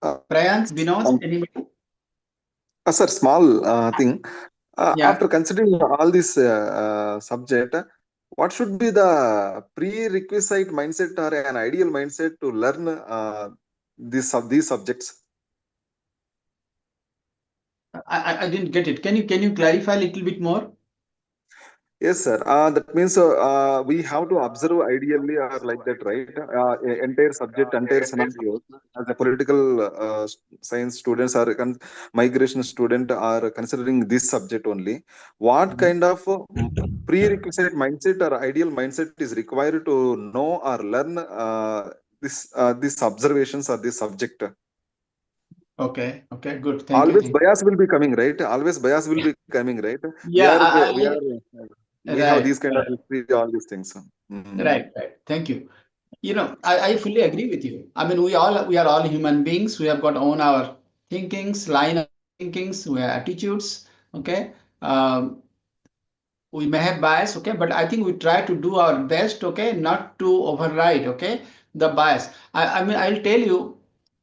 Prayant, Vinod, anybody? Sir, small thing. Yeah. After considering all this subject, what should be the prerequisite mindset or an ideal mindset to learn these subjects? I didn't get it. Can you clarify a little bit more? Yes, sir. That means we have to observe ideally or like that, right? Entire subject, entire scenario. As a political science students or migration student are considering this subject only. What kind of prerequisite mindset or ideal mindset is required to know or learn these observations or this subject? Okay, good. Thank you. Always bias will be coming, right? Always bias will be coming, right? Yeah, We have right, these kind of history, all these things. right. Thank you. You know, I fully agree with you. I mean, we are all human beings. We have got own our thinkings, line of thinkings, we have attitudes. Okay. We may have bias. Okay, but I think we try to do our best. Okay, not to override. Okay, the bias. I mean, I'll tell you.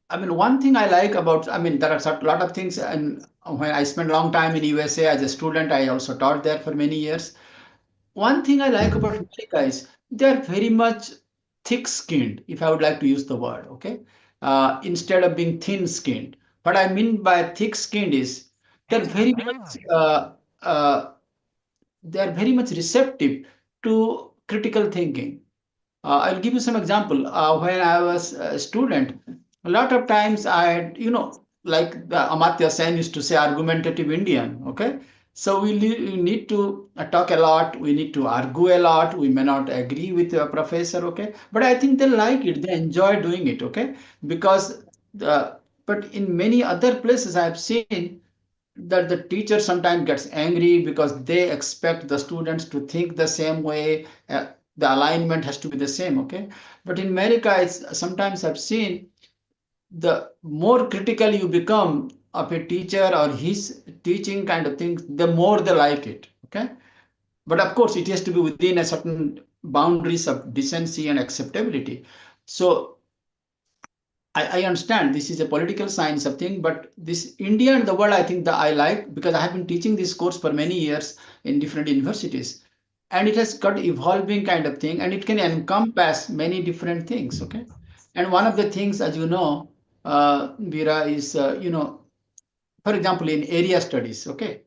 I mean, one thing I like about. I mean, there are a lot of things, and when I spent a long time in USA as a student, I also taught there for many years. One thing I like about America is they're very much thick-skinned, if I would like to use the word, okay? Instead of being thin-skinned. What I mean by thick-skinned is they're very much they're very much receptive to critical thinking. I'll give you some example. When I was a student, a lot of times I had, like the Amartya Sen used to say, argumentative Indian. Okay, so we need to talk a lot. We need to argue a lot. We may not agree with a professor. Okay, but I think they like it. They enjoy doing it. Okay, because but in many other places I have seen that the teacher sometimes gets angry because they expect the students to think the same way. The alignment has to be the same. Okay, but in America, it's sometimes I've seen the more critical you become of a teacher or his teaching kind of thing, the more they like it. Okay, but of course it has to be within a certain boundaries of decency and acceptability. So I understand this is a political science of thing, but this India and the world, I think that I like because I have been teaching this course for many years in different universities, and it has got evolving kind of thing, and it can encompass many different things. Okay, and one of the things, as you know, Veera, is for example, in area studies. Okay,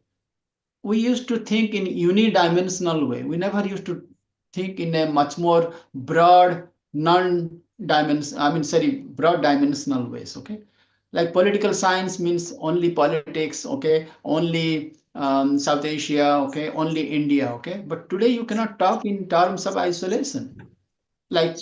we used to think in unidimensional way. We never used to think in a much more broad, broad dimensional ways. Okay, like political science means only politics. Okay, only South Asia. Okay, only India. Okay, but today you cannot talk in terms of isolation. Like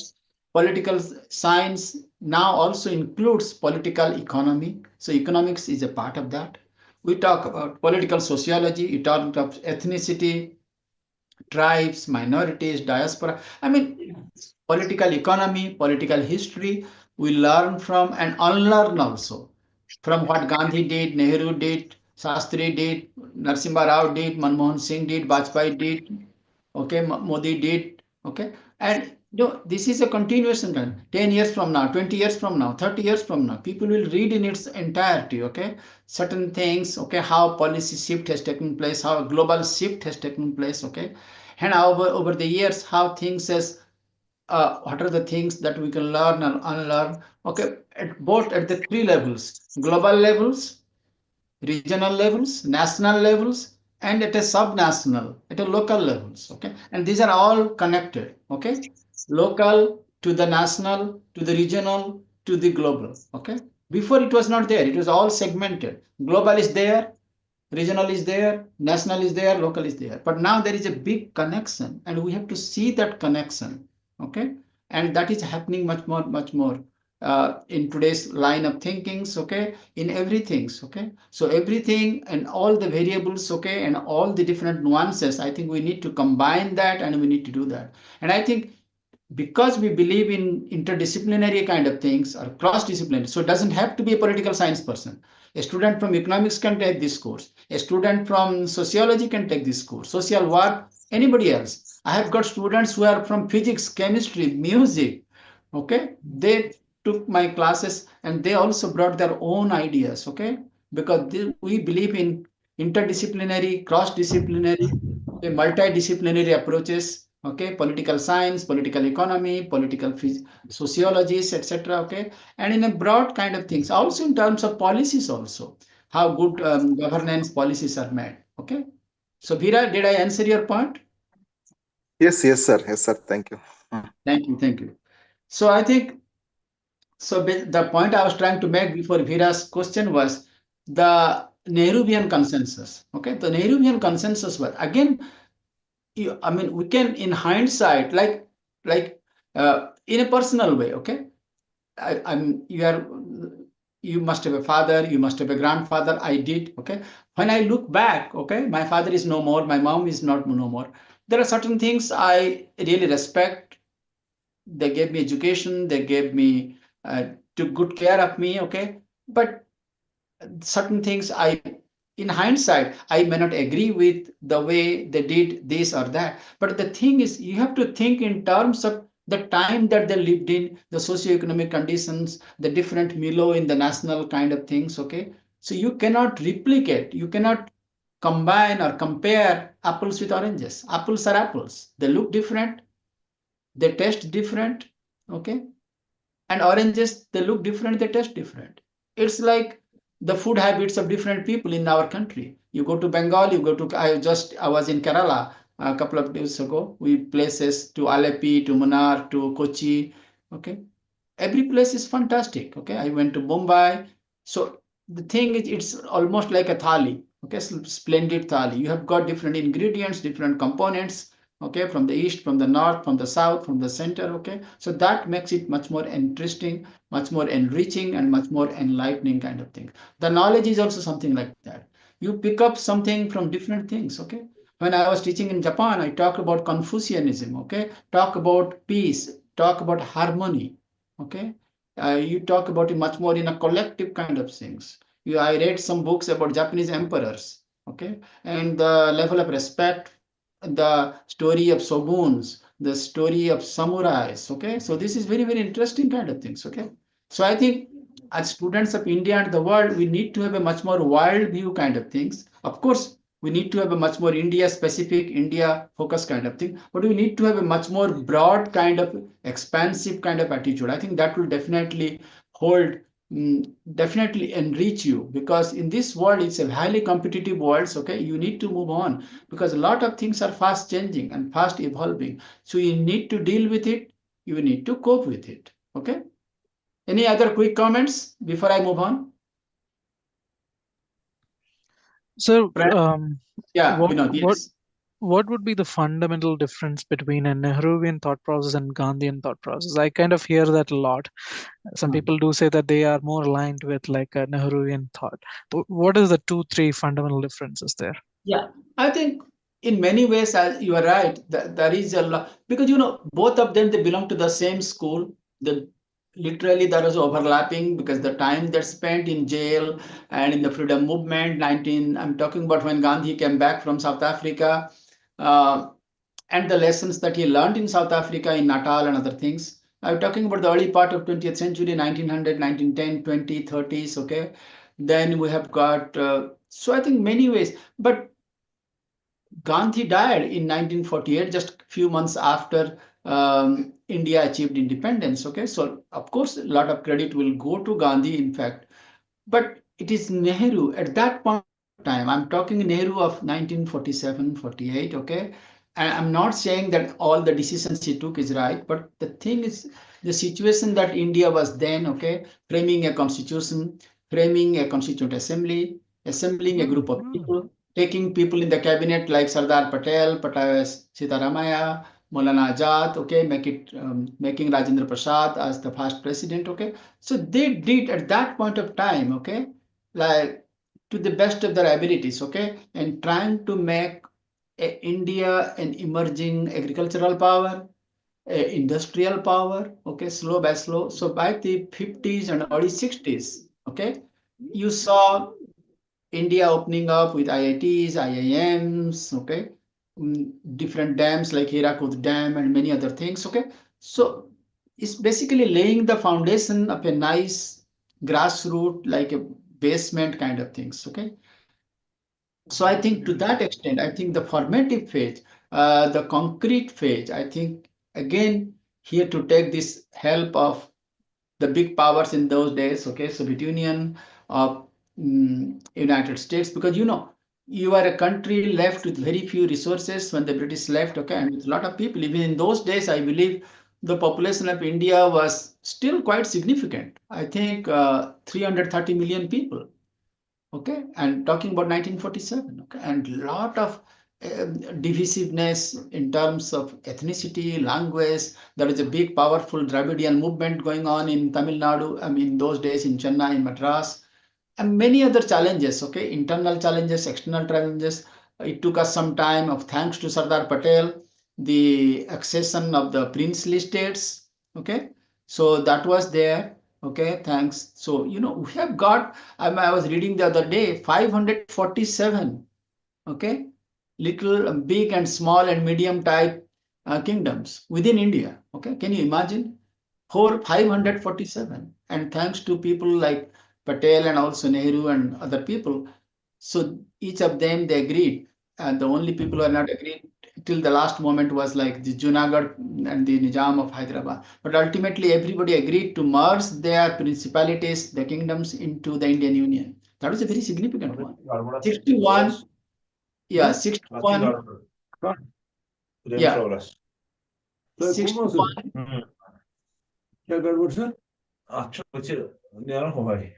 political science now also includes political economy. So economics is a part of that. We talk about political sociology, we talk about ethnicity, tribes, minorities, diaspora. I mean, political economy, political history, we learn from and unlearn also from what Gandhi did, Nehru did, Shastri did, Narasimha Rao did, Manmohan Singh did, Vajpayee did, okay, Modi did, okay. And this is a continuation. 10 years from now, 20 years from now, 30 years from now, people will read in its entirety, okay, certain things, okay, how policy shift has taken place, how global shift has taken place, okay, and over the years, how things has, what are the things that we can learn and unlearn, okay, both at the three levels: global levels, regional levels, national levels, and at a subnational, at a local levels, okay? And these are all connected, okay? Local to the national, to the regional, to the global, okay? Before it was not there, it was all segmented. Global is there, regional is there, national is there, local is there. But now there is a big connection and we have to see that connection, okay? And that is happening much more in today's line of thinkings, okay, in everything, okay. So everything and all the variables, okay, and all the different nuances, I think we need to combine that and we need to do that. And I think because we believe in interdisciplinary kind of things or cross-disciplinary, so it doesn't have to be a political science person. A student from economics can take this course. A student from sociology can take this course. Social work, anybody else. I have got students who are from physics, chemistry, music, okay. They took my classes and they also brought their own ideas, okay, because we believe in interdisciplinary, cross-disciplinary, multidisciplinary approaches, okay, political science, political economy, political sociologies, etc., okay, and in a broad kind of things, also in terms of policies also, how good governance policies are made, okay. So Veera, did I answer your point? Yes, yes, sir. Thank you. Thank you. So I think, so the point I was trying to make before Veera's question was the Nehruvian consensus, okay. The Nehruvian consensus was, again, I mean, we can, in hindsight, like in a personal way, okay. You must have a father, you must have a grandfather. I did, okay. When I look back, okay, my father is no more, my mom is not no more. There are certain things I really respect. They gave me education, they gave me, took good care of me, okay. But certain things in hindsight, I may not agree with the way they did this or that. But the thing is, you have to think in terms of the time that they lived in, the socioeconomic conditions, the different milieu in the national kind of things, okay? So you cannot replicate, you cannot combine or compare apples with oranges. Apples are apples. They look different, they taste different, okay? And oranges, they look different, they taste different. It's like the food habits of different people in our country. You go to Bengal, you go to, I was in Kerala a couple of days ago. We places to Alleppey, to Munnar, to Kochi, okay. Every place is fantastic, okay. I went to Mumbai. So the thing is, it's almost like a thali, okay, splendid thali. You have got different ingredients, different components, okay, from the east, from the north, from the south, from the center, okay. So that makes it much more interesting, much more enriching, and much more enlightening kind of thing. The knowledge is also something like that. You pick up something from different things, okay. When I was teaching in Japan, I talked about Confucianism, okay, talk about peace, talk about harmony, okay. You talk about it much more in a collective kind of things. I read some books about Japanese emperors, okay, and the level of respect, the story of shoguns, the story of samurais, okay. So this is very, very interesting kind of things, okay. So I think as students of India and the world, we need to have a much more wild view kind of things. Of course, we need to have a much more India specific, India focused kind of thing, but we need to have a much more broad kind of expansive kind of attitude. I think that will definitely hold, definitely enrich you, because in this world, it's a highly competitive world. Okay, you need to move on because a lot of things are fast changing and fast evolving. So you need to deal with it. You need to cope with it. Okay. Any other quick comments before I move on? So, Yeah, what, Vinod, yes. what would be the fundamental difference between a Nehruvian thought process and Gandhian thought process? I kind of hear that a lot. Some people do say that they are more aligned with like a Nehruvian thought. What is the 2-3 fundamental differences there? Yeah, I think in many ways, you are right. There is a lot because both of them they belong to the same school. Literally there was overlapping because the time they spent in jail and in the freedom movement. I'm talking about when Gandhi came back from South Africa, and the lessons that he learned in South Africa in Natal and other things. I'm talking about the early part of 20th century, 1900, 1910, 20, 30s. Okay, then we have got. So I think many ways, but Gandhi died in 1948, just a few months after India achieved independence. Okay, so of course, a lot of credit will go to Gandhi, in fact, but it is Nehru at that point of time. I'm talking Nehru of 1947, 48. Okay, and I'm not saying that all the decisions he took is right, but the thing is, the situation that India was then, okay, framing a constitution, framing a constituent assembly, assembling a group of people, taking people in the cabinet like Sardar Patel, Sitaramaya, Maulana Azad, okay, making Rajendra Prasad as the first president, okay. So they did at that point of time, okay, like to the best of their abilities, okay, and trying to make India an emerging agricultural power, industrial power, okay, slow by slow. So by the 50s and early 60s, okay, you saw India opening up with IITs, IIMs, okay, different dams like Hirakud Dam and many other things, okay. So it's basically laying the foundation of a nice grassroots, like a basement kind of things, okay. So I think to that extent, I think the formative phase, the concrete phase, I think again here to take this help of the big powers in those days, okay, Soviet Union, United States, because you are a country left with very few resources when the British left, okay, and with a lot of people. Even in those days, I believe the population of India was still quite significant. I think 330 million people, okay, and talking about 1947, okay, and a lot of divisiveness in terms of ethnicity, language. There is a big, powerful Dravidian movement going on in Tamil Nadu. I mean, those days in Chennai, in Madras, and many other challenges. Okay, internal challenges, external challenges. It took us some time. Of thanks to Sardar Patel, the accession of the princely states. Okay, so that was there. Okay, thanks. So we have got. I was reading the other day 547. Okay, little, big and small and medium type kingdoms within India. Okay, can you imagine? 547, and thanks to people like Patel and also Nehru and other people. So each of them they agreed, and the only people who are not agreed till the last moment was like the Junagadh and the Nizam of Hyderabad. But ultimately, everybody agreed to merge their principalities, the kingdoms, into the Indian Union. That was a very significant one. 61. Yeah, 61. Yeah. 61. क्या गड़बड़ sir? अच्छा बच्चे न्यारा हो भाई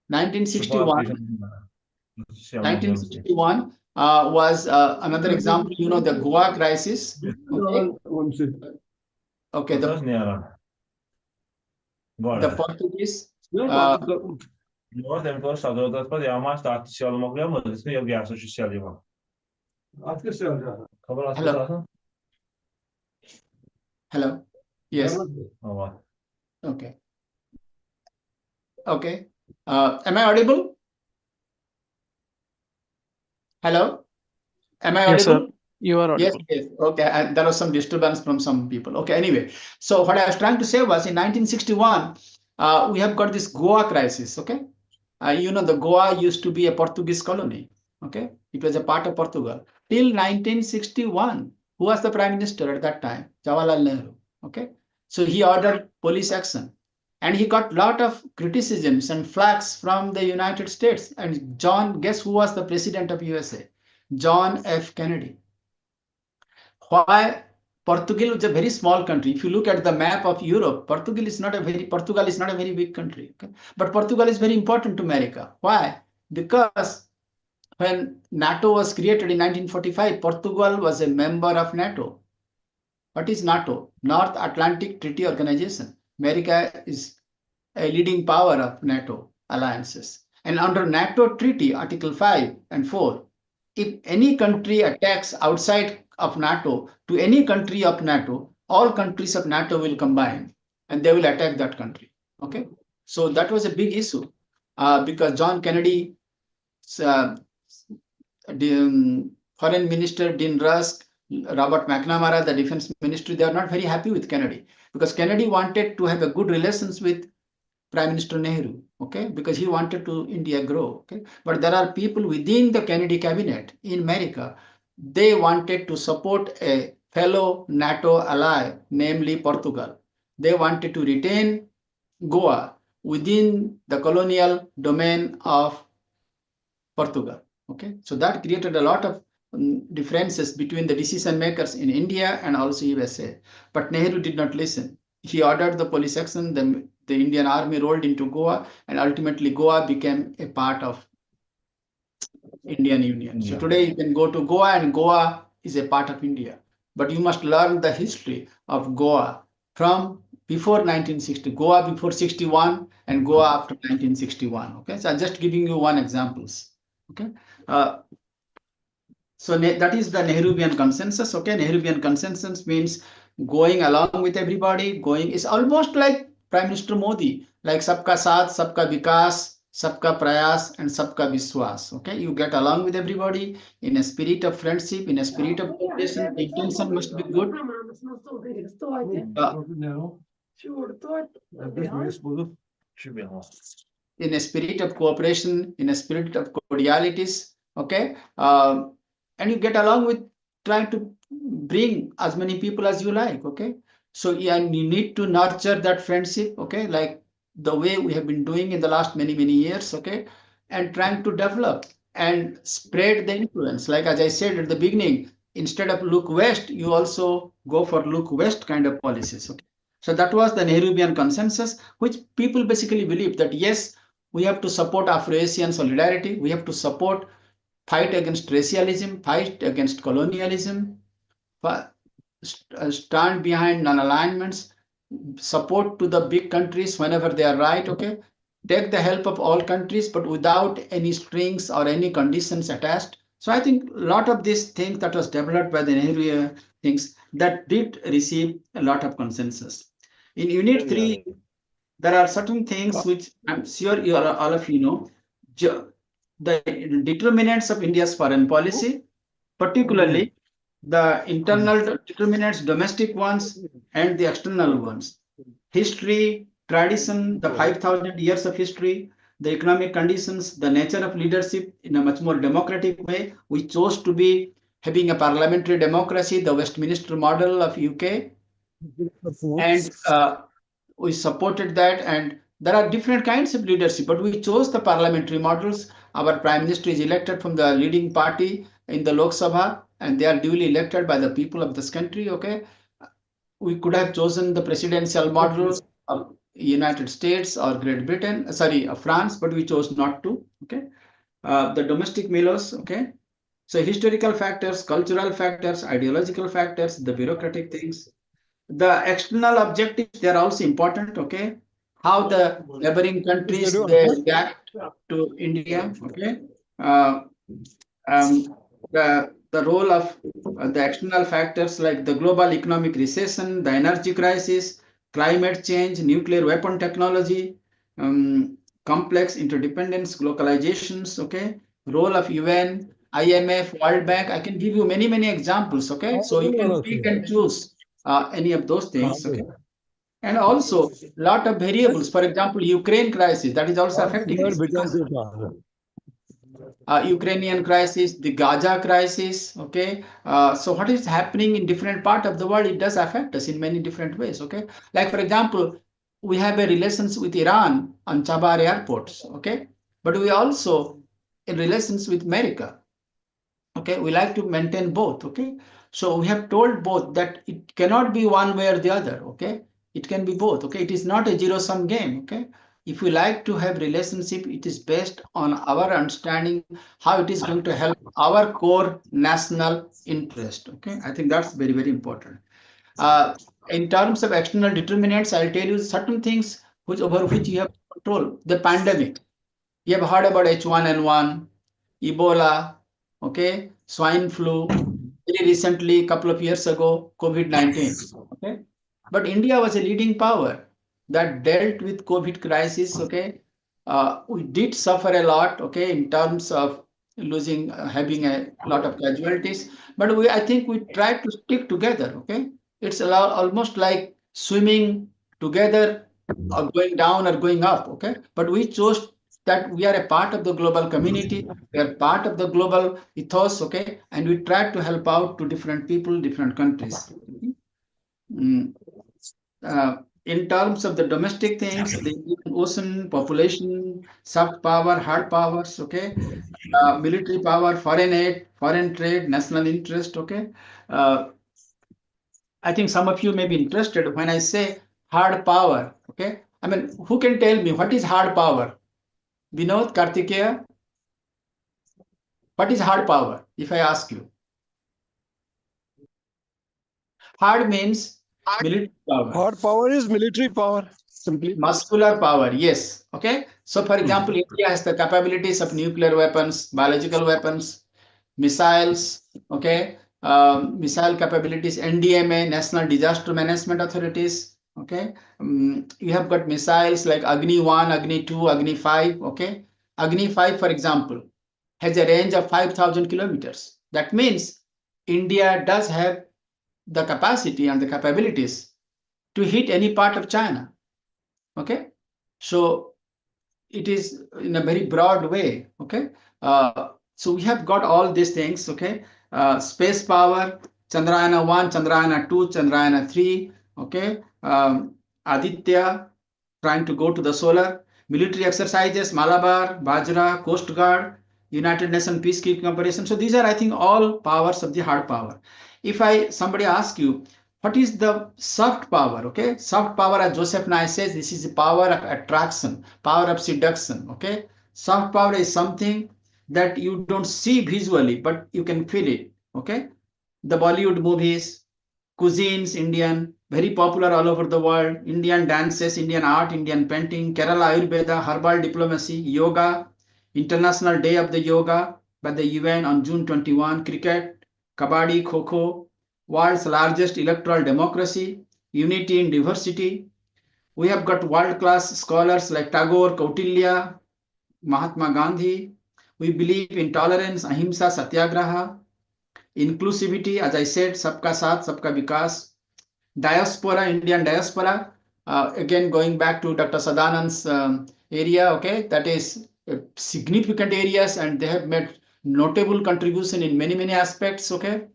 1961 was another example. The Goa crisis. Okay, the Portuguese. North and Coast Sadotas, but the Amas start to sell Mogam, the Smith of Gas, which is selling. Hello. Yes. Okay. Okay. Am I audible? Hello. Am I audible? Yes, sir. You are audible. Yes. Okay. There was some disturbance from some people. Okay. Anyway, so what I was trying to say was in 1961, we have got this Goa crisis. Okay. The Goa used to be a Portuguese colony. Okay. It was a part of Portugal till 1961. Who was the prime minister at that time? Jawaharlal Nehru. Okay. So he ordered police action, and he got a lot of criticisms and flags from the United States. And guess who was the president of U.S.A? John F. Kennedy. Why? Portugal is a very small country. If you look at the map of Europe, Portugal is not a very big country. Okay? But Portugal is very important to America. Why? Because when NATO was created in 1945, Portugal was a member of NATO. What is NATO? North Atlantic Treaty Organization. America is a leading power of NATO alliances. And under NATO Treaty, Article 5 and 4, if any country attacks outside of NATO to any country of NATO, all countries of NATO will combine and they will attack that country. Okay, so that was a big issue because John Kennedy, Foreign Minister Dean Rusk, Robert McNamara, the Defense Ministry, they are not very happy with Kennedy because Kennedy wanted to have a good relations with Prime Minister Nehru, okay, because he wanted to India grow, okay. But there are people within the Kennedy cabinet in America, they wanted to support a fellow NATO ally, namely Portugal. They wanted to retain Goa within the colonial domain of Portugal, okay. So that created a lot of differences between the decision makers in India and also USA. But Nehru did not listen. He ordered the police action, the Indian army rolled into Goa, and ultimately Goa became a part of Indian Union. So today you can go to Goa and Goa is a part of India. But you must learn the history of Goa from before 1960, Goa before 61 and Goa after 1961. Okay, so I'm just giving you one examples. Okay. So that is the Nehruvian consensus. Okay, Nehruvian consensus means going along with everybody. Going is almost like Prime Minister Modi, like sabka saath, sabka vikas, sabka prayas, and sabka viswas. Okay, you get along with everybody in a spirit of friendship, in a spirit of cooperation. The intention must be good. In a spirit of cooperation, in a spirit of cordialities. Okay. And you get along with trying to bring as many people as you like, okay? So yeah, you need to nurture that friendship, okay? Like the way we have been doing in the last many years, okay? And trying to develop and spread the influence. Like as I said at the beginning, instead of look west, you also go for look west kind of policies, okay? So that was the Nehruvian consensus, which people basically believe that yes, we have to support Afro-Asian solidarity, we have to support fight against racialism, fight against colonialism, stand behind non-alignments, support to the big countries whenever they are right, okay? Take the help of all countries, but without any strings or any conditions attached. So I think a lot of these things that was developed by the Nehru things that did receive a lot of consensus. In Unit 3, there are certain things which I'm sure you all of you know. The determinants of India's foreign policy, particularly the internal determinants, domestic ones, and the external ones. History, tradition, the 5,000 years of history, the economic conditions, the nature of leadership in a much more democratic way. We chose to be having a parliamentary democracy, the Westminster model of UK. And we supported that, and there are different kinds of leadership, but we chose the parliamentary models. Our prime minister is elected from the leading party in the Lok Sabha, and they are duly elected by the people of this country. Okay, we could have chosen the presidential model of United States or Great Britain, France, but we chose not to. Okay, the domestic melos. Okay, so historical factors, cultural factors, ideological factors, the bureaucratic things. The external objectives, they are also important, okay? How the neighboring countries, they react to India, okay? The role of the external factors like the global economic recession, the energy crisis, climate change, nuclear weapon technology, complex interdependence, globalizations, okay? Role of UN, IMF, World Bank. I can give you many examples, okay? So you can pick and choose any of those things, okay? And also a lot of variables. For example, Ukraine crisis, that is also affecting us. Ukrainian crisis, the Gaza crisis, okay? So what is happening in different part of the world, it does affect us in many different ways, okay? Like for example, we have a relations with Iran on Chabar airports, okay? But we also in relations with America, okay? We like to maintain both, okay? So we have told both that it cannot be one way or the other, okay? It can be both, okay? It is not a zero-sum game, okay? if we like to have relationship, it is based on our understanding how it is going to help our core national interest. Okay, I think that's very, very important. In terms of external determinants, I'll tell you certain things over which you have control. The pandemic. You have heard about H1N1, Ebola, okay, swine flu. Very recently, a couple of years ago, COVID-19. Okay, but India was a leading power that dealt with COVID crisis. Okay, we did suffer a lot. Okay, in terms of losing, having a lot of casualties, but I think we tried to stick together. Okay, it's almost like swimming together, or going down or going up. Okay, but we chose that we are a part of the global community, we are part of the global ethos, okay, and we try to help out to different people, different countries. In terms of the domestic things, the Indian Ocean, population, soft power, hard powers, okay, military power, foreign aid, foreign trade, national interest, okay. I think some of you may be interested when I say hard power, okay. I mean, who can tell me what is hard power? Vinod, Kartikeya, what is hard power, if I ask you? Hard means military power. Hard power is military power, simply. Muscular power, yes. Okay. So, for example, India has the capabilities of nuclear weapons, biological weapons, missiles, okay, missile capabilities, NDMA, National Disaster Management Authorities, okay. You have got missiles like Agni 1, Agni 2, Agni 5, okay. Agni 5, for example, has a range of 5,000 kilometers. That means India does have the capacity and the capabilities to hit any part of China, okay. So it is in a very broad way, okay. So we have got all these things, okay. Space power, Chandrayana 1, Chandrayana 2, Chandrayana 3, okay. Aditya trying to go to the solar. Military exercises, Malabar, Bajra, Coast Guard, United Nations peacekeeping operation. So these are, I think, all powers of the hard power. If somebody asks you, what is the soft power? Okay, soft power, as Joseph Nye says, this is the power of attraction, power of seduction. Okay, soft power is something that you don't see visually, but you can feel it. Okay, the Bollywood movies, cuisines, Indian, very popular all over the world. Indian dances, Indian art, Indian painting, Kerala Ayurveda, herbal diplomacy, yoga, International Day of the Yoga by the UN on June 21, cricket, kabaddi, kho-kho, world's largest electoral democracy, unity in diversity. We have got world-class scholars like Tagore, Kautilya, Mahatma Gandhi. We believe in tolerance, ahimsa, satyagraha, inclusivity, as I said, sabka saath, sabka vikas. Diaspora, Indian diaspora, again going back to Dr. Sadanand's area, okay, that is significant areas, and they have made notable contribution in many, many aspects, okay.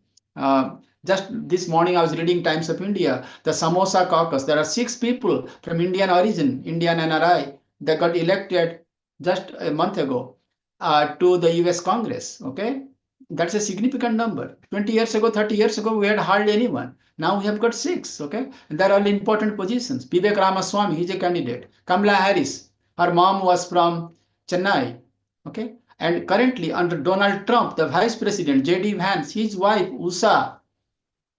Just this morning I was reading Times of India, the Samosa caucus. There are 6 people from Indian origin, Indian NRI, that got elected just a month ago to the US Congress, okay. That's a significant number. 20 years ago, 30 years ago, we had hardly anyone. Now we have got 6, okay? And they're all important positions. Vivek Ramaswamy, he's a candidate. Kamala Harris, her mom was from Chennai, okay? And currently under Donald Trump, the vice president, J.D. Vance, his wife, U.S.A,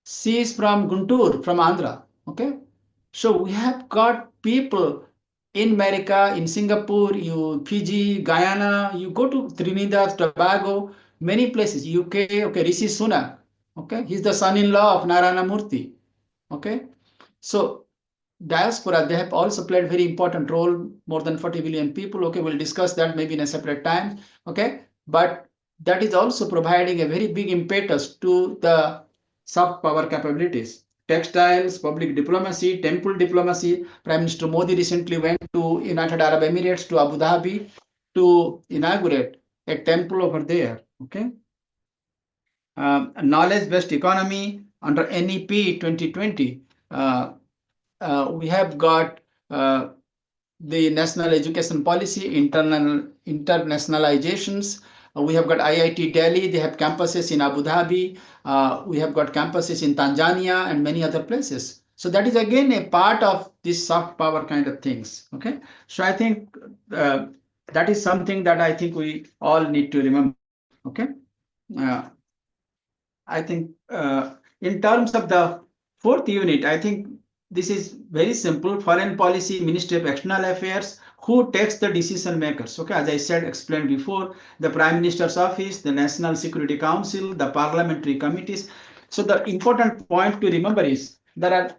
she is from Guntur, from Andhra, okay? So we have got people in America, in Singapore, Fiji, Guyana, you go to Trinidad, Tobago, many places, UK, okay, Rishi Sunak, okay, he's the son-in-law of Narayana Murthy, okay. So diaspora, they have also played very important role, more than 40 billion people, okay, we'll discuss that maybe in a separate time, okay, but that is also providing a very big impetus to the soft power capabilities. Textiles, public diplomacy, temple diplomacy. Prime Minister Modi recently went to United Arab Emirates, to Abu Dhabi, to inaugurate a temple over there, okay. Knowledge-based economy under NEP 2020. We have got the national education policy, internationalizations. We have got IIT Delhi, they have campuses in Abu Dhabi. We have got campuses in Tanzania and many other places. So that is again a part of this soft power kind of things. Okay, so I think that is something that I think we all need to remember. Okay, I think in terms of the fourth unit, I think this is very simple. Foreign policy, Ministry of External Affairs, who takes the decision makers. Okay, as I said, explained before, the Prime Minister's office, the National Security Council, the parliamentary committees. So the important point to remember is there are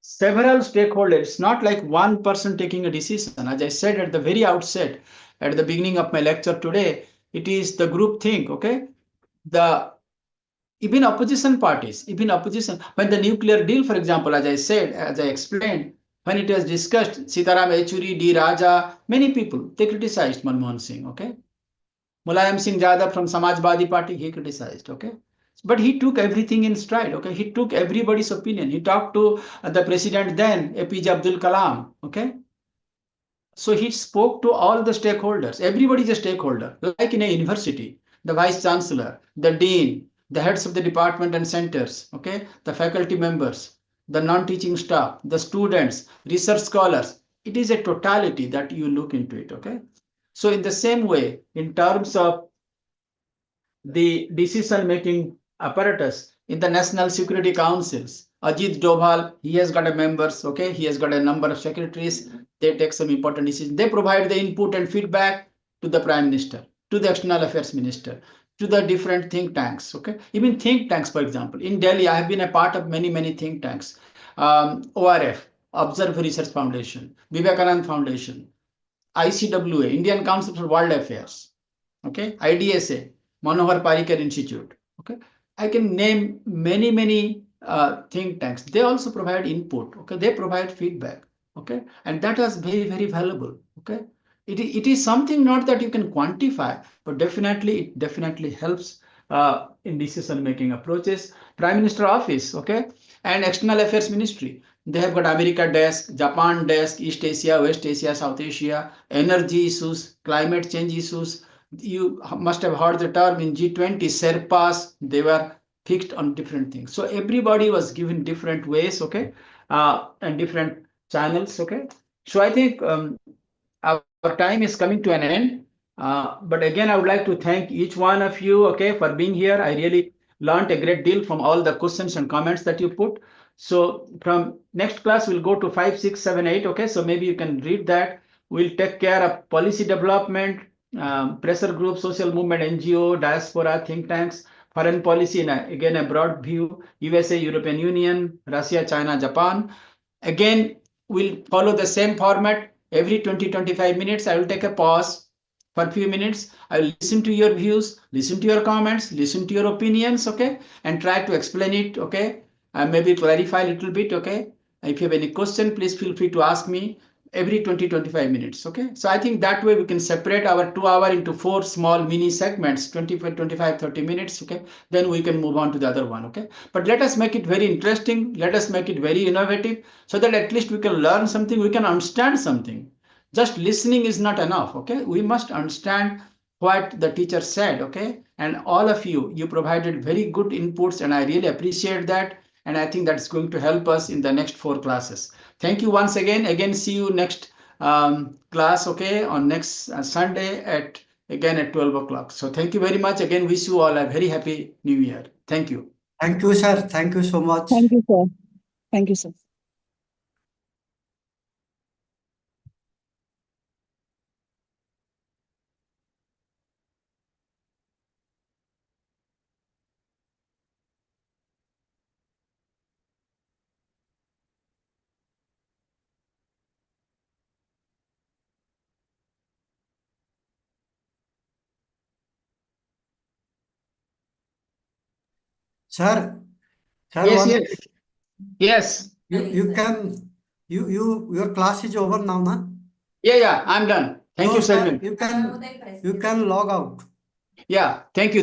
several stakeholders, not like one person taking a decision. As I said at the very outset, at the beginning of my lecture today, it is the group think. Okay, the even opposition parties, even opposition, when the nuclear deal, for example, as I said, as I explained, when it was discussed, Sitaram Yechury, D. Raja, many people, they criticized Manmohan Singh, okay? Mulayam Singh Yadav from Samajwadi Party, he criticized, okay? But he took everything in stride, okay? He took everybody's opinion. He talked to the president then, APJ Abdul Kalam, okay? So he spoke to all the stakeholders. Everybody is a stakeholder, like in a university, the vice chancellor, the dean, the heads of the department and centers, okay, the faculty members, the non-teaching staff, the students, research scholars. It is a totality that you look into it, okay? So in the same way, in terms of the decision-making apparatus in the National Security Councils, Ajit Doval, he has got a members, okay? He has got a number of secretaries. They take some important decisions. They provide the input and feedback to the Prime Minister, to the External Affairs Minister, to the different think tanks, okay? Even think tanks, for example. In Delhi, I have been a part of many, many think tanks. ORF, Observe Research Foundation, Vivekanand Foundation, ICWA, Indian Council for World Affairs, okay, IDSA, Manohar Parikar Institute, okay. I can name many, many think tanks. They also provide input, okay. They provide feedback, okay, and that is very, very valuable, okay. It is something not that you can quantify, but definitely it definitely helps in decision making approaches. Prime Minister Office, okay, and External Affairs Ministry. They have got America desk, Japan desk, East Asia, West Asia, South Asia, energy issues, climate change issues. You must have heard the term in G20, Sherpas, they were fixed on different things. So everybody was given different ways, okay, and different channels, okay. So I think our time is coming to an end. But again, I would like to thank each one of you, okay, for being here. I really learned a great deal from all the questions and comments that you put. So from next class, we'll go to 5, 6, 7, 8. Okay, so maybe you can read that. We'll take care of policy development, pressure group, social movement, NGO, diaspora, think tanks, foreign policy, and again, a broad view, USA, European Union, Russia, China, Japan. Again, we'll follow the same format. Every 20-25 minutes, I will take a pause for a few minutes. I will listen to your views, listen to your comments, listen to your opinions, okay, and try to explain it, okay, and maybe clarify a little bit, okay. If you have any question, please feel free to ask me every 20-25 minutes, okay. So I think that way we can separate our 2 hour into 4 small mini segments, 25-30 minutes, okay. Then we can move on to the other one, okay. But let us make it very interesting. Let us make it very innovative so that at least we can learn something, we can understand something. Just listening is not enough, okay. We must understand what the teacher said, okay. And all of you provided very good inputs, and I really appreciate that. And I think that's going to help us in the next 4 classes. Thank you once again. Again, see you next class, okay, on next Sunday at 12 o'clock. So thank you very much. Again, wish you all a very happy new year. Thank you. Thank you, sir. Thank you so much. Thank you, sir. Thank you, sir. Sir, Yes, yes. Your class is over now, na? Yeah, I'm done. Thank you, sir. Sajman. You can log out. Yeah, thank you.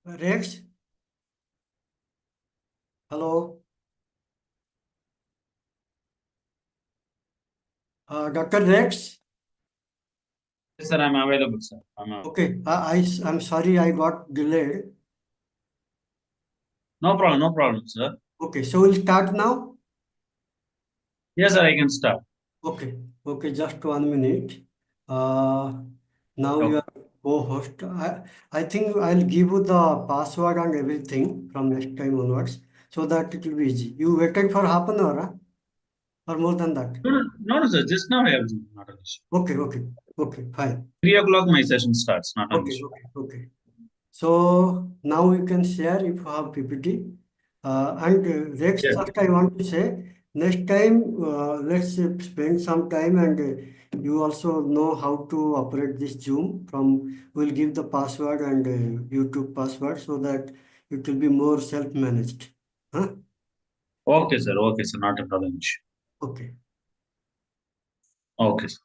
Rex? Hello? Dr. Rex? Yes, sir, I'm available, sir. Okay, I'm sorry I got delayed. No problem, sir. Okay, so we'll start now? Yes, sir, I can start. Okay, just 1 minute. Now you are co-host. I think I'll give you the password and everything from next time onwards so that it will be easy. You waited for half an hour, huh? Or more than that? No, sir, just now I have not an issue. Okay, fine. 3 o'clock my session starts, not an issue. Okay. So now you can share if you have PPT. And Rex, Yes. just I want to say, next time let's spend some time and you also know how to operate this Zoom we'll give the password and YouTube password so that it will be more self-managed. Huh? Okay, sir, not a problem issue. Okay. Okay, sir.